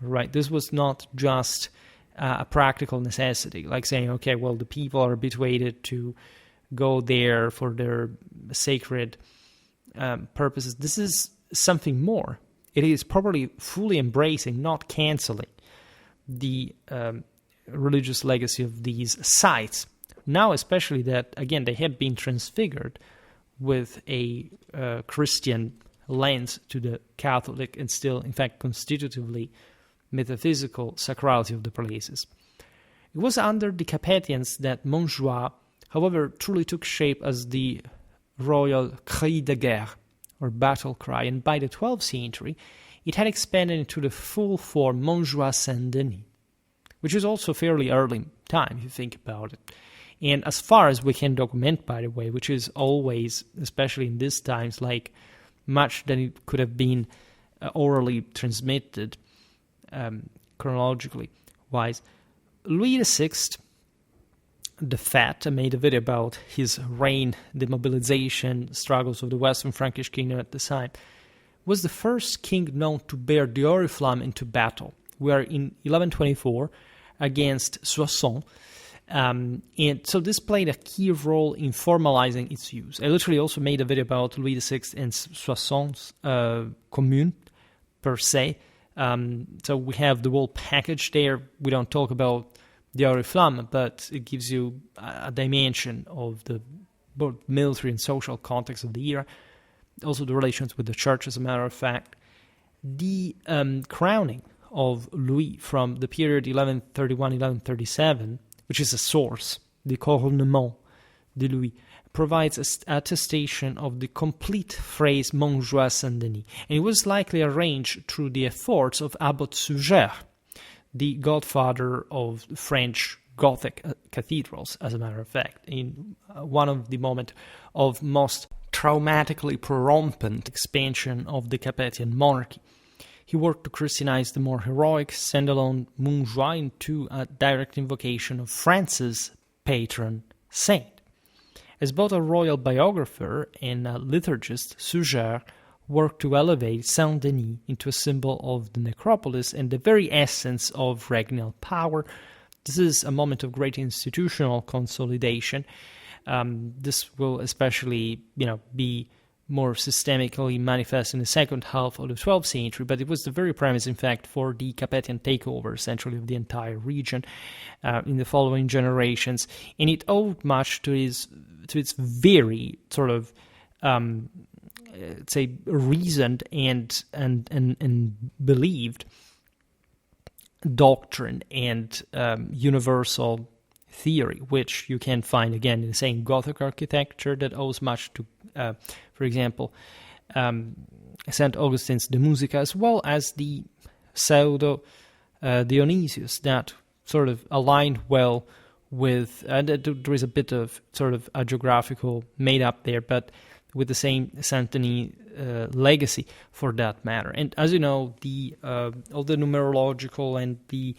Right, this was not just a practical necessity, like saying, okay, well, the people are habituated to go there for their sacred purposes. This is something more. It is probably fully embracing, not canceling, the religious legacy of these sites. Now, especially that, again, they have been transfigured with a Christian lens to the Catholic and still, in fact, constitutively metaphysical sacrality of the places. It was under the Capetians that Montjoie, however, truly took shape as the royal cri de guerre, or battle cry, and by the 12th century, it had expanded into the full form Montjoie Saint-Denis, which is also fairly early time, if you think about it. And as far as we can document, by the way, which is always, especially in these times, like much that it could have been orally transmitted, chronologically wise, Louis VI, the Fat, made a video about his reign, the mobilization struggles of the Western Frankish kingdom at the time, was the first king known to bear the oriflamme into battle. We are in 1124 against Soissons, and so this played a key role in formalizing its use. I literally also made a video about Louis VI and Soissons commune per se. So we have the whole package there. We don't talk about the oriflamme, but it gives you a dimension of the both military and social context of the era. Also the relations with the church, as a matter of fact. The crowning of Louis from the period 1131-1137, which is a source, the couronnement de Louis, provides attestation of the complete phrase Montjoie Saint-Denis, and it was likely arranged through the efforts of Abbot Suger, the godfather of French Gothic cathedrals, as a matter of fact, in one of the moment of most traumatically prorompant expansion of the Capetian monarchy. He worked to Christianize the more heroic standalone Montjoie into a direct invocation of France's patron saint. As both a royal biographer and a liturgist, Suger worked to elevate Saint-Denis into a symbol of the necropolis and the very essence of regnal power. This is a moment of great institutional consolidation. This will especially, be more systemically manifest in the second half of the 12th century, but it was the very premise, in fact, for the Capetian takeover, essentially, of the entire region in the following generations, and it owed much to its very sort of, say, reasoned and believed doctrine and universal theory, which you can find again in the same Gothic architecture that owes much to, for example, St. Augustine's De Musica, as well as the pseudo Dionysius that sort of aligned well with, there is a bit of sort of a geographical made up there, but with the same Saint-Denis legacy for that matter. And as you know, all the numerological and the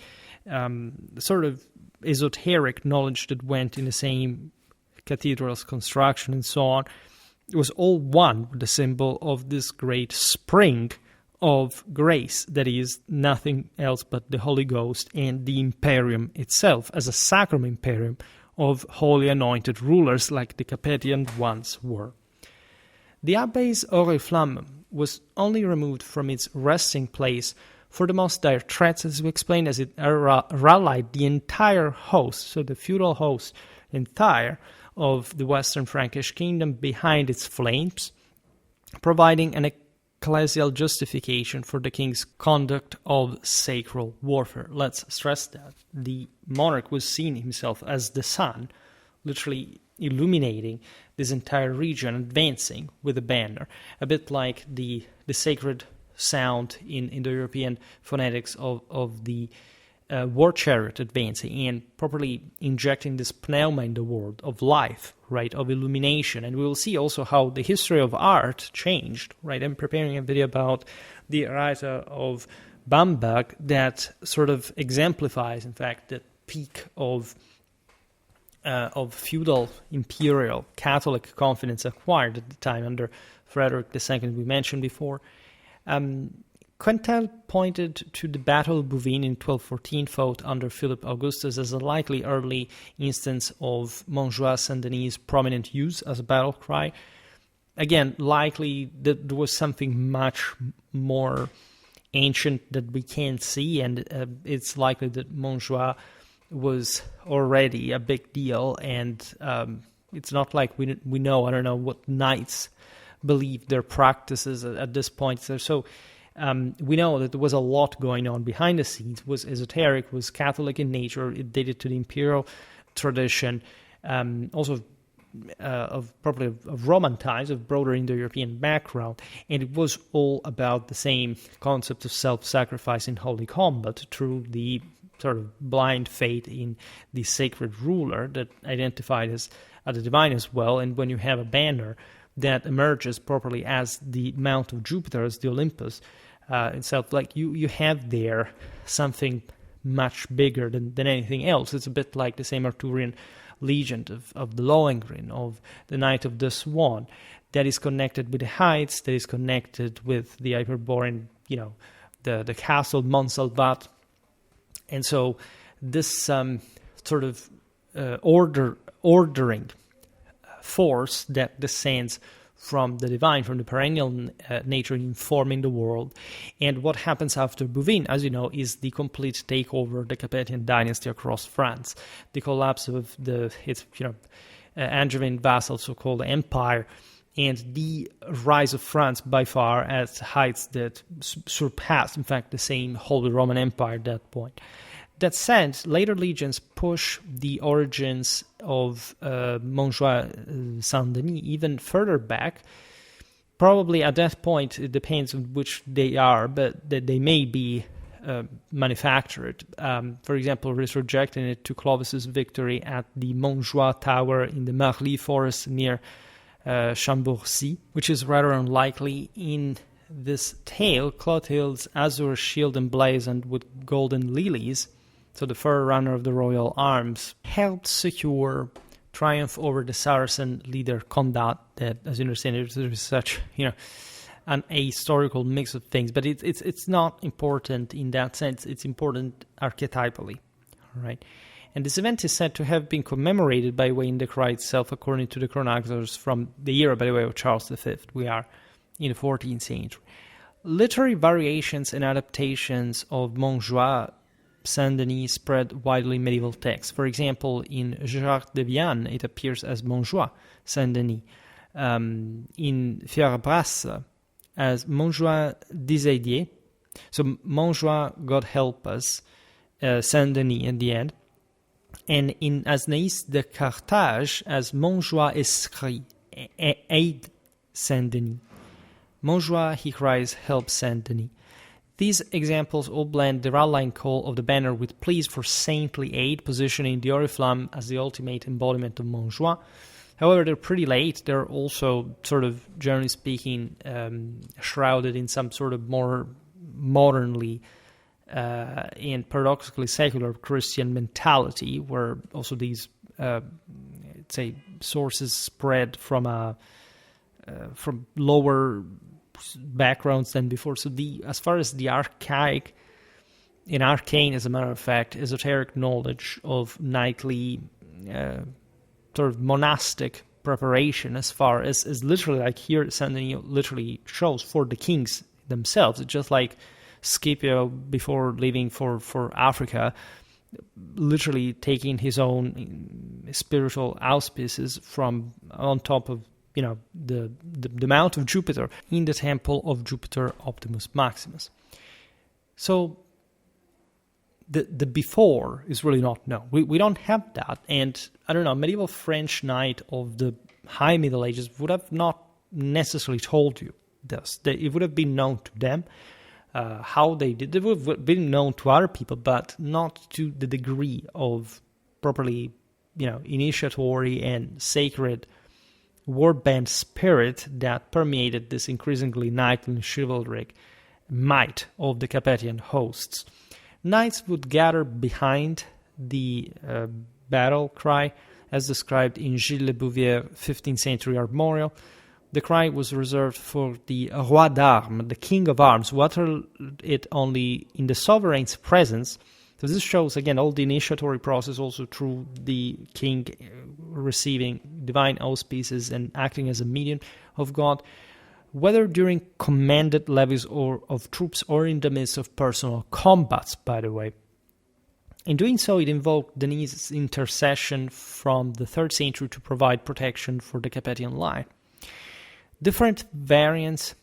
sort of esoteric knowledge that went in the same cathedral's construction and so on, it was all one with the symbol of this great spring of grace that is nothing else but the Holy Ghost and the Imperium itself as a sacrum imperium of holy anointed rulers like the Capetian once were. The Abbey's Oriflamme was only removed from its resting place for the most dire threats, as we explained, as it rallied the entire host, so the feudal host entire of the Western Frankish kingdom behind its flames, providing an ecclesial justification for the king's conduct of sacred warfare. Let's stress that. The monarch was seen himself as the sun, literally illuminating this entire region, advancing with a banner, a bit like the sacred sound in the European phonetics of the war chariot advancing and properly injecting this pneuma in the world of life, right, of illumination. And we will see also how the history of art changed, right? I'm preparing a video about the writer of Bamberg that sort of exemplifies, in fact, the peak of feudal, imperial, Catholic confidence acquired at the time under Frederick II we mentioned before. Quentel pointed to the Battle of Bouvines in 1214 fought under Philip Augustus as a likely early instance of Montjoie Saint-Denis' prominent use as a battle cry. Again, likely that there was something much more ancient that we can't see, and it's likely that Montjoie was already a big deal, and it's not like we know, I don't know, what knights believed their practices at this point. So we know that there was a lot going on behind the scenes. It was esoteric, was Catholic in nature. It dated to the Imperial tradition, also probably of Roman times, of broader Indo-European background, and it was all about the same concept of self-sacrifice in holy combat through the sort of blind faith in the sacred ruler that identified as the divine as well. And when you have a banner that emerges properly as the Mount of Jupiter, as the Olympus itself, like you have there something much bigger than anything else. It's a bit like the same Arthurian legend of the Lohengrin, of the Knight of the Swan, that is connected with the heights, that is connected with the Hyperborean, the castle Montsalvat. And so this sort of ordering force that descends from the divine, from the perennial nature informing the world. And what happens after Bouvines, as you know, is the complete takeover of the Capetian dynasty across France, the collapse of its Angevin vassal so-called empire, and the rise of France by far at heights that surpassed, in fact, the same Holy Roman Empire at that point. That said, later legions push the origins of Montjoie Saint-Denis even further back. Probably at that point, it depends on which they are, but that they may be manufactured. For example, resurrecting it to Clovis's victory at the Montjoie Tower in the Marly forest near Chambourcy, which is rather unlikely. In this tale, Clotilde's azure shield emblazoned with golden lilies, so the forerunner of the royal arms, helped secure triumph over the Saracen leader Condat, that, as you understand, there is such, an ahistorical mix of things, but it's not important in that sense. It's important archetypally, all right? And this event is said to have been commemorated by way in the cry itself, according to the chroniclers from the era, by the way, of Charles V. We are in the 14th century. Literary variations and adaptations of Montjoie Saint-Denis spread widely in medieval texts. For example, in Gérard de Viane, it appears as Montjoie Saint-Denis. In Fierabras, as Montjoie Disaidier. So Montjoie, God help us, Saint-Denis at the end. and in Asnaïs de Carthage as Montjoie escrit, aide Saint-Denis. Montjoie, he cries, help Saint-Denis. These examples all blend the rallying call of the banner with pleas for saintly aid, positioning the Oriflamme as the ultimate embodiment of Montjoie. However, they're pretty late. They're also sort of, generally speaking, shrouded in some sort of more modernly and paradoxically secular Christian mentality, where also these, say, sources spread from lower backgrounds than before. So as far as the archaic and arcane, as a matter of fact, esoteric knowledge of knightly sort of monastic preparation, as far as literally, like here Saint-Denis literally shows for the kings themselves. It's just like Scipio before leaving for Africa, literally taking his own spiritual auspices from on top of the Mount of Jupiter in the temple of Jupiter Optimus Maximus. So the before is really not known. We don't have that, and I don't know, medieval French knight of the high Middle Ages would have not necessarily told you this. It would have been known to them how they did. It would have been known to other people, but not to the degree of properly, initiatory and sacred warband spirit that permeated this increasingly knightly and chivalric might of the Capetian hosts. Knights would gather behind the battle cry, as described in Gilles Le Bouvier 15th century armorial. The cry was reserved for the roi d'armes, the king of arms, who uttered it only in the sovereign's presence. So this shows, again, all the initiatory process also through the king receiving divine auspices and acting as a medium of God, whether during commanded levies or of troops or in the midst of personal combats, by the way. In doing so, it invoked Denis' intercession from the 3rd century to provide protection for the Capetian line. Different variants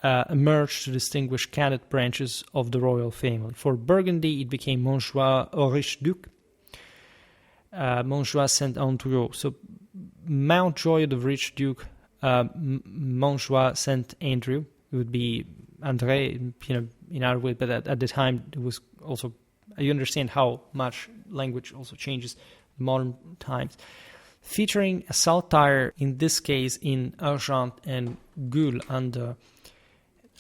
emerged to distinguish cadet branches of the royal family. For Burgundy, it became Montjoie Auriche-Duc, Montjoie Saint-Andrew. So Mountjoy the Rich Duke, Montjoie Saint-Andrew. It would be André, in our way, but at the time it was also, you understand how much language also changes in modern times. Featuring a saltire, in this case in argent and gules, under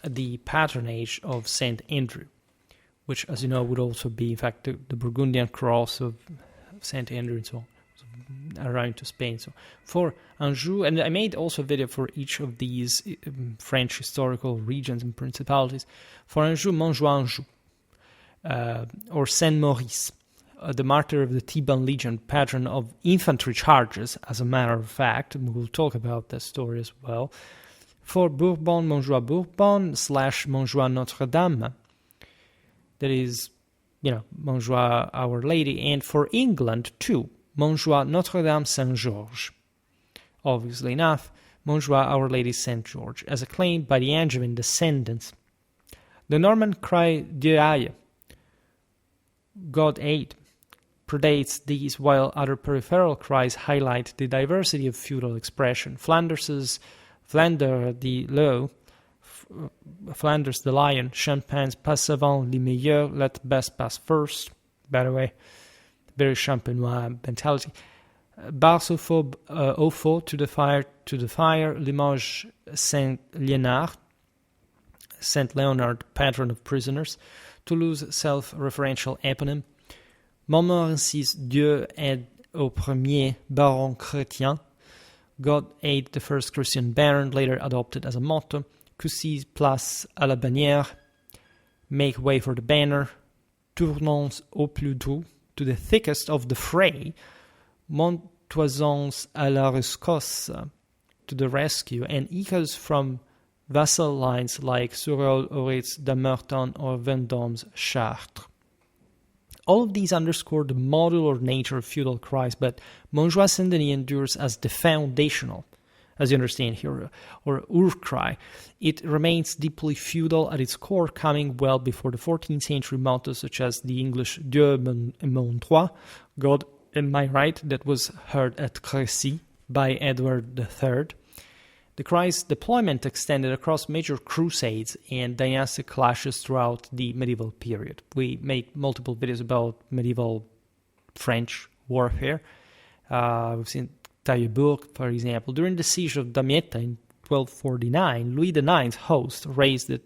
the patronage of Saint Andrew, which, as you know, would also be, in fact, the Burgundian cross of Saint Andrew and so on, around to Spain. So for Anjou, and I made also a video for each of these French historical regions and principalities. For Anjou, Montjoie Anjou, or Saint Maurice, the martyr of the Theban Legion, patron of infantry charges, as a matter of fact, and we'll talk about that story as well. For Bourbon, Montjoie Bourbon / Montjoie Notre Dame, that is, Montjoie Our Lady. And for England, too, Montjoie Notre Dame Saint George. Obviously enough, Montjoie Our Lady Saint George, as acclaimed by the Angevin descendants. The Norman cry Dieu aille, God aid, predates these, while other peripheral cries highlight the diversity of feudal expression. Flanders the Loup, Flanders the Lion, Champagne's Passe avant les meilleurs, let best pass first. By the way, very Champenois mentality. Bars au feu, to the fire, Limoges Saint-Léonard, Saint Leonard, patron of prisoners. Toulouse, self-referential eponym. Montmorency's Dieu aide au premier baron chrétien, God aid the first Christian baron, later adopted as a motto. Coucy's Place à la bannière, make way for the banner. Tournons au plus doux, to the thickest of the fray. Montoisons à la rescousse, to the rescue, and echoes from vassal lines like Sureau, Oritz, Damerton, or Vendôme's Chartres. All of these underscore the modular nature of feudal cries, but Montjoie Saint-Denis endures as the foundational, as you understand here, or Ur-cry. It remains deeply feudal at its core, coming well before the 14th century mottos such as the English Dieu mon droit, God in my right, that was heard at Crécy by Edward III. The cry's deployment extended across major crusades and dynastic clashes throughout the medieval period. We made multiple videos about medieval French warfare. We've seen Taillebourg, for example. During the siege of Damietta in 1249, Louis IX's host raised it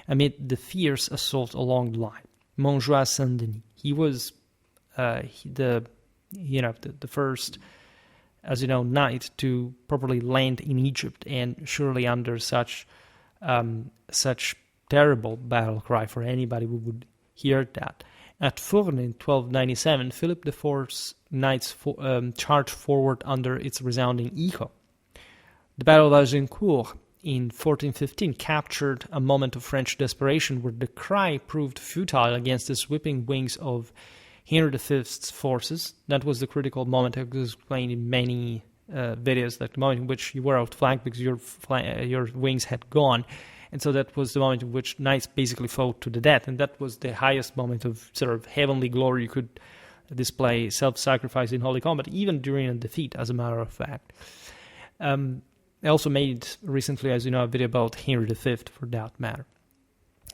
amid the fierce assault along the line. Montjoie, Saint-Denis. He was the first, as you know, knight to properly land in Egypt, and surely under such terrible battle cry for anybody who would hear that. At Fournes in 1297, Philip IV's knights charged forward under its resounding echo. The Battle of Agincourt in 1415 captured a moment of French desperation where the cry proved futile against the sweeping wings of Henry V's forces. That was the critical moment. I explained in many videos, like the moment in which you were outflanked because your wings had gone. And so that was the moment in which knights basically fought to the death. And that was the highest moment of sort of heavenly glory you could display, self-sacrifice in holy combat, even during a defeat, as a matter of fact. I also made recently, as you know, a video about Henry V, for that matter.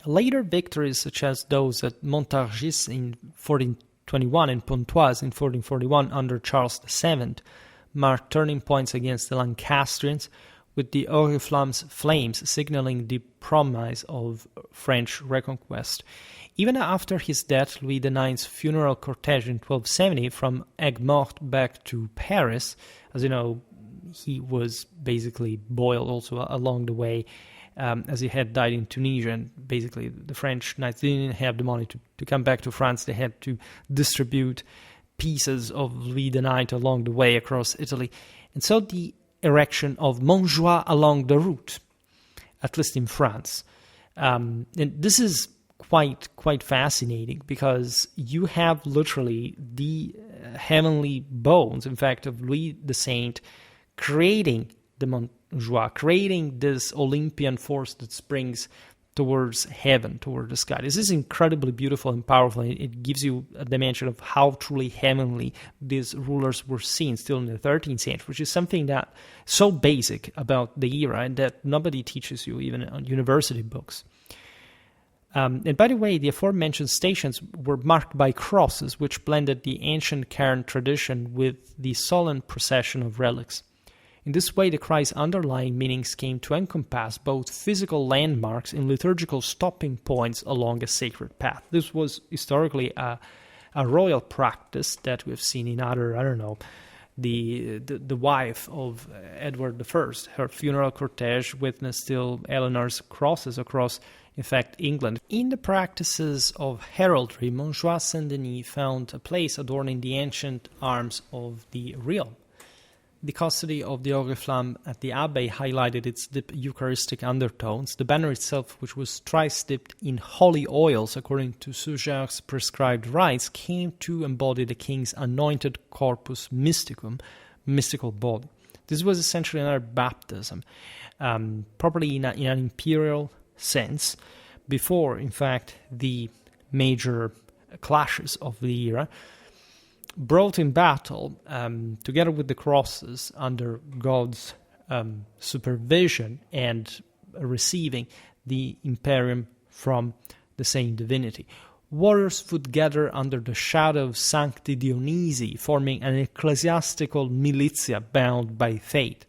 Later victories, such as those at Montargis in 1421 and Pontoise in 1441 under Charles VII, marked turning points against the Lancastrians, with the Oriflamme's flames signaling the promise of French reconquest. Even after his death, Louis IX's funeral cortege in 1270 from Aigues-Mortes back to Paris, as you know, he was basically boiled also along the way, as he had died in Tunisia, and basically the French knights didn't have the money to come back to France. They had to distribute pieces of Louis IX along the way across Italy. And so the erection of Montjoie along the route, at least in France. And this is quite fascinating, because you have literally the heavenly bones, in fact, of Louis the Saint creating the Montjoie, creating this Olympian force that springs towards heaven, toward the sky. This is incredibly beautiful and powerful. It gives you a dimension of how truly heavenly these rulers were seen still in the 13th century, which is something that so basic about the era and that nobody teaches you even on university books. And by the way, the aforementioned stations were marked by crosses, which blended the ancient cairn tradition with the solemn procession of relics. In this way, the cry's underlying meanings came to encompass both physical landmarks and liturgical stopping points along a sacred path. This was historically a royal practice that we've seen in other, the wife of Edward I. Her funeral cortege witnessed still Eleanor's crosses across, in fact, England. In the practices of heraldry, Montjoie Saint-Denis found a place adorning the ancient arms of the realm. The custody of the Oriflamme at the Abbey highlighted its deep Eucharistic undertones. The banner itself, which was thrice dipped in holy oils according to Suger's prescribed rites, came to embody the king's anointed corpus mysticum, mystical body. This was essentially another baptism, properly in an imperial sense, before, in fact, the major clashes of the era. Brought in battle, together with the crosses, under God's supervision and receiving the imperium from the same divinity. Warriors would gather under the shadow of Sancti Dionysi, forming an ecclesiastical militia bound by faith.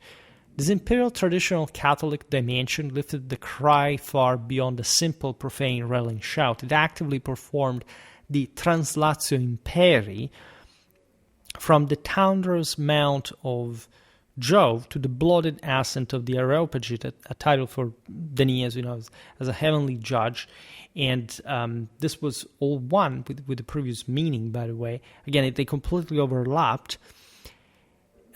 This imperial traditional Catholic dimension lifted the cry far beyond a simple profane rallying shout. It actively performed the translatio imperii, from the thunderous mount of Jove to the blooded ascent of the Areopagite, a title for Denis, as you know, as a heavenly judge. And this was all one with the previous meaning, by the way. Again, they completely overlapped.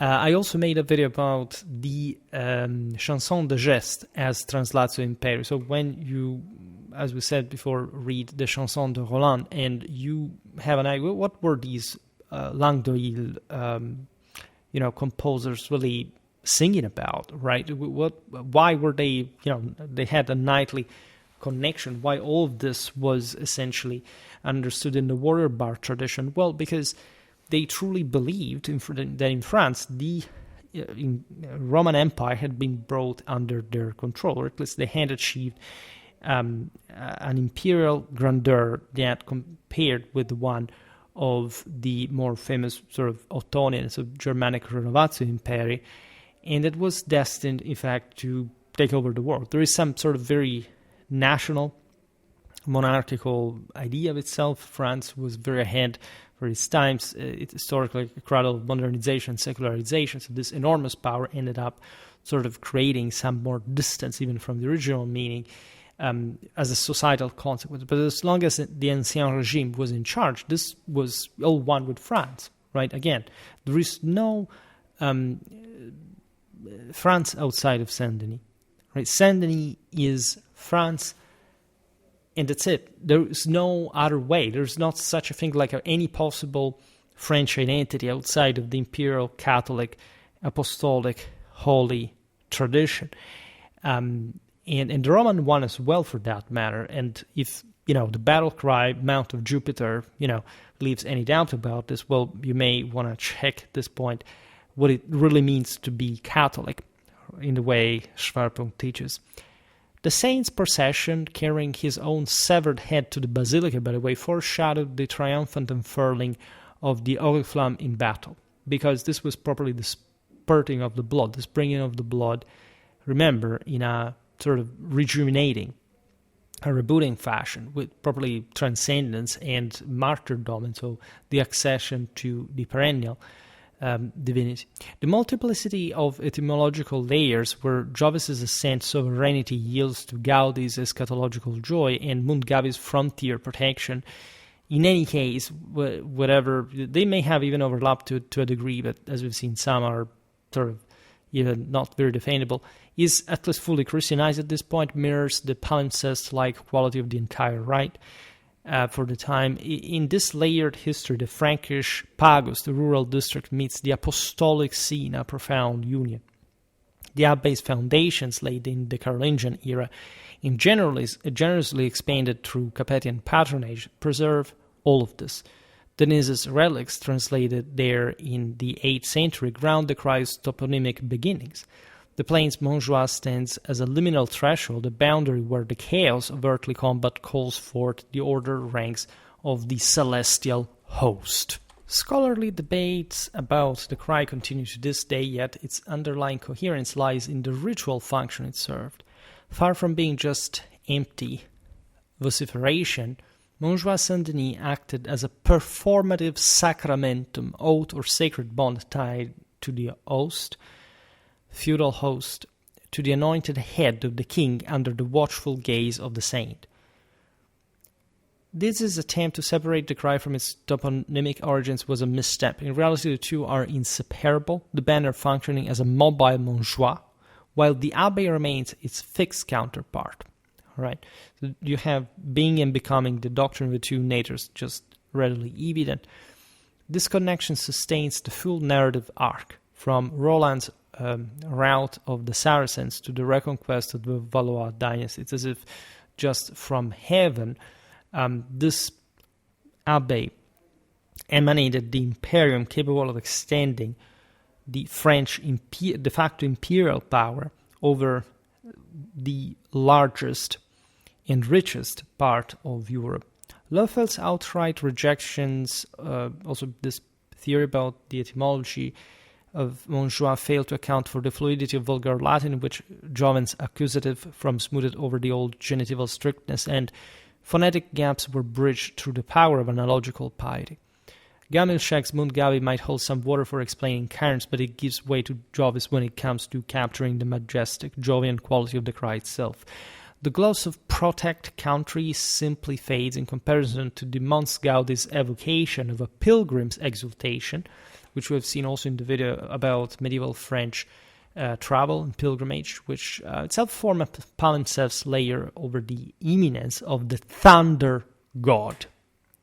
I also made a video about the chanson de geste as translatio imperii. So when you, as we said before, read the chanson de Roland, and you have an idea, what were these Langue d'Oil, composers really singing about, right? Why were they, they had a knightly connection? Why all of this was essentially understood in the warrior bard tradition? Well, because they truly believed that in France the Roman Empire had been brought under their control, or at least they had achieved an imperial grandeur that compared with the one of the more famous sort of Ottonian, so Germanic Renovatio Imperi, and it was destined, in fact, to take over the world. There is some sort of very national, monarchical idea of itself. France was very ahead for its times. It's historically a cradle of modernization, secularization, so this enormous power ended up sort of creating some more distance even from the original meaning as a societal consequence. But as long as the Ancien Regime was in charge, this was all one with France, right? Again, there is no France outside of Saint-Denis, right? Saint-Denis is France, and that's it. There is no other way. There's not such a thing like any possible French identity outside of the imperial, Catholic, apostolic, holy tradition. And the Roman one as well, for that matter. And if, the battle cry, Mount of Jupiter, leaves any doubt about this, well, you may want to check at this point what it really means to be Catholic in the way Schwerpunkt teaches. The saint's procession, carrying his own severed head to the basilica, by the way, foreshadowed the triumphant unfurling of the oriflamme in battle, because this was properly the spurting of the blood, the springing of the blood, remember, in a sort of rejuvenating, a rebooting fashion, with properly transcendence and martyrdom, and so the accession to the perennial divinity. The multiplicity of etymological layers where Jovis's ascent sovereignty yields to Gaudi's eschatological joy and Montgavi's frontier protection. In any case, whatever, they may have even overlapped to a degree, but as we've seen, some are sort of even not very defendable, is at least fully Christianized at this point, mirrors the palimpsest-like quality of the entire rite. For the time. In this layered history, the Frankish Pagus, the rural district, meets the apostolic see in a profound union. The abbey's foundations laid in the Carolingian era and generously expanded through Capetian patronage preserve all of this. Denis's relics, translated there in the 8th century, ground the cry's toponymic beginnings. The plains Montjoie stands as a liminal threshold, a boundary where the chaos of earthly combat calls forth the order ranks of the celestial host. Scholarly debates about the cry continue to this day, yet its underlying coherence lies in the ritual function it served. Far from being just empty vociferation, Montjoie Saint-Denis acted as a performative sacramentum, oath or sacred bond tied to the host, feudal host, to the anointed head of the king under the watchful gaze of the saint. This attempt to separate the cry from its toponymic origins was a misstep. In reality, the two are inseparable, the banner functioning as a mobile Montjoie, while the abbey remains its fixed counterpart. Right? So you have being and becoming, the doctrine of the two natures, just readily evident. This connection sustains the full narrative arc, from Roland's route of the Saracens to the reconquest of the Valois dynasty. It's as if just from heaven, this abbey emanated the imperium capable of extending the French de facto imperial power over the largest and richest part of Europe. Lofel's outright rejections, also this theory about the etymology of Montjoie, failed to account for the fluidity of vulgar Latin, in which Jovian's accusative from smoothed over the old genitival strictness, and phonetic gaps were bridged through the power of analogical piety. Gamilchek's Montgavi might hold some water for explaining cairns, but it gives way to Jovis when it comes to capturing the majestic Jovian quality of the cry itself. The gloss of protect country simply fades in comparison to the Mons Gaudi's evocation of a pilgrim's exultation, which we have seen also in the video about medieval French travel and pilgrimage, which itself form a palimpsest layer over the imminence of the thunder god.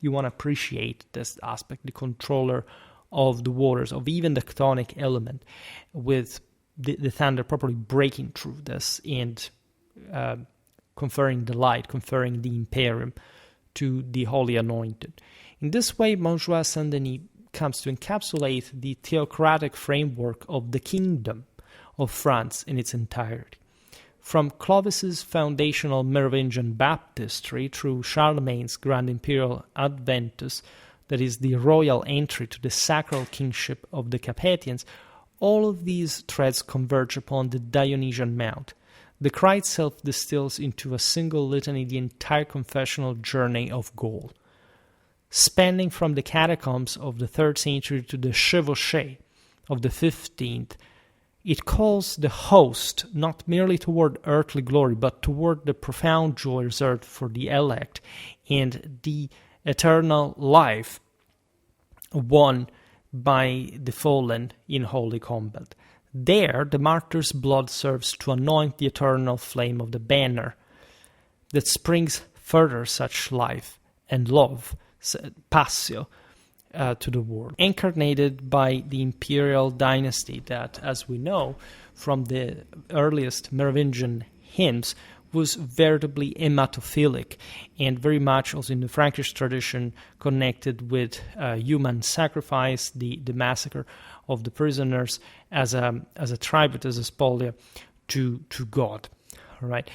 You want to appreciate this aspect, the controller of the waters, of even the chthonic element, with the thunder properly breaking through this and conferring the light, conferring the imperium to the holy anointed. In this way, Montjoie Saint-Denis comes to encapsulate the theocratic framework of the Kingdom of France in its entirety. From Clovis's foundational Merovingian baptistry through Charlemagne's Grand Imperial Adventus, that is the royal entry to the sacral kingship of the Capetians, all of these threads converge upon the Dionysian Mount. The cry itself distills into a single litany the entire confessional journey of Gaul. Spanning from the catacombs of the 3rd century to the chevauchée of the 15th, it calls the host not merely toward earthly glory, but toward the profound joy reserved for the elect and the eternal life won by the fallen in holy combat. There, the martyr's blood serves to anoint the eternal flame of the banner that springs further such life and love, passio, to the world. Incarnated by the Imperial dynasty that, as we know from the earliest Merovingian hymns, was veritably hematophilic and very much also in the Frankish tradition connected with human sacrifice, the massacre of the prisoners as a tribute, as a spolia to God. All right.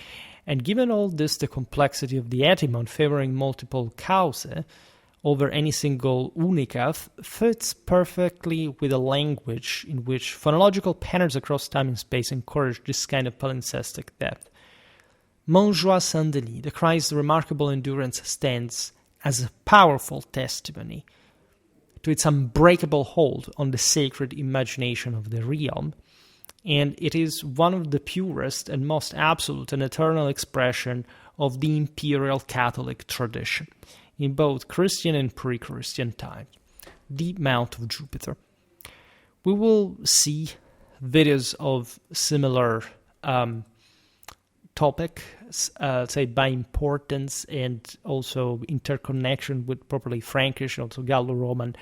And given all this, the complexity of the etymon favoring multiple causae over any single unica fits perfectly with a language in which phonological patterns across time and space encourage this kind of palimpsestic depth. Montjoie Saint-Denis, the cry's remarkable endurance stands as a powerful testimony to its unbreakable hold on the sacred imagination of the realm, and it is one of the purest and most absolute and eternal expression of the Imperial Catholic tradition, in both Christian and pre-Christian times, the Mount of Jupiter. We will see videos of similar topic, say by importance and also interconnection with properly Frankish, also Gallo-Roman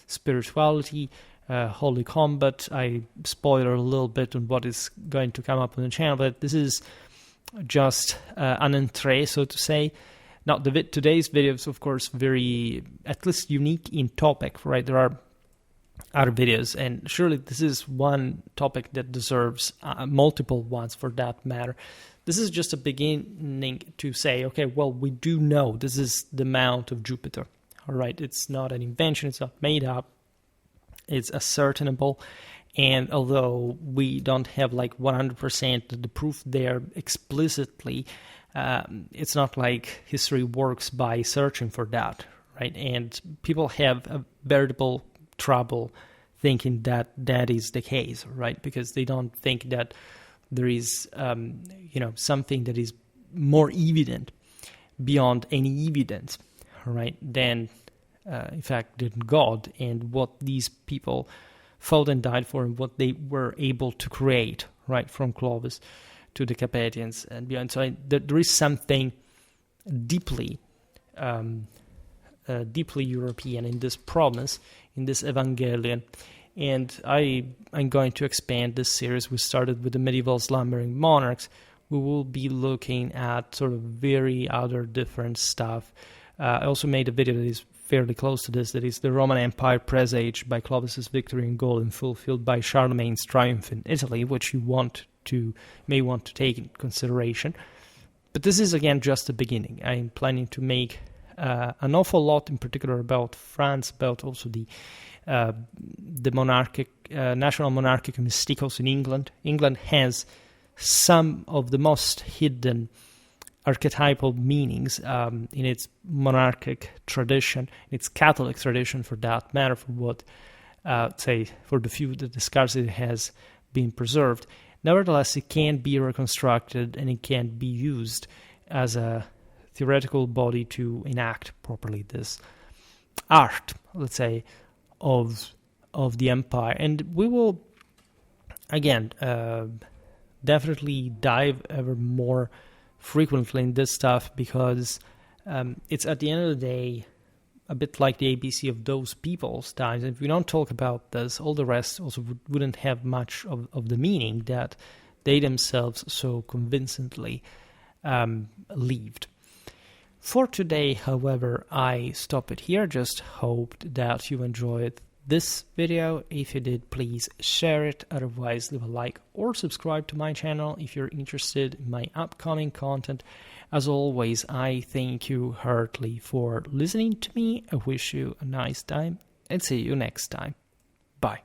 spirituality, holy combat. I spoiler a little bit on what is going to come up on the channel, but this is just an entree, so to say. Now, today's video is, of course, very, at least unique in topic, right? There are other videos, and surely this is one topic that deserves multiple ones for that matter. This is just a beginning to say, okay, well, we do know this is the Mount of Jupiter, all right? It's not an invention, it's not made up, it's ascertainable, and although we don't have like 100% the proof there explicitly, it's not like history works by searching for that, right? And people have a veritable trouble thinking that that is the case, right? Because they don't think that there is, something that is more evident beyond any evidence, right? Than, in fact, than God and what these people fought and died for and what they were able to create, right? From Clovis to the Capetians and beyond. So there is something deeply European in this promise, in this Evangelion. And I'm going to expand this series. We started with the medieval slumbering monarchs. We will be looking at sort of very other different stuff. I also made a video that is fairly close to this, that is the Roman Empire presaged by Clovis's victory in Gaul and fulfilled by Charlemagne's triumph in Italy, which you may want to take in consideration. But this is, again, just the beginning. I'm planning to make an awful lot, in particular, about France, about also the monarchic, national monarchic mysticals in England. England has some of the most hidden archetypal meanings in its monarchic tradition, its Catholic tradition, for that matter, for what, for the few that the scarcity has been preserved. Nevertheless, it can be reconstructed and it can be used as a theoretical body to enact properly this art, let's say, of the empire. And we will, again, definitely dive ever more frequently in this stuff because it's, at the end of the day, a bit like the ABC of those people's times. If we don't talk about this, all the rest also wouldn't have much of the meaning that they themselves so convincingly lived. For today, however, I stop it here. Just hoped that you enjoyed this video. If you did, please share it. Otherwise, leave a like or subscribe to my channel if you're interested in my upcoming content. As always, I thank you heartily for listening to me. I wish you a nice time and see you next time. Bye.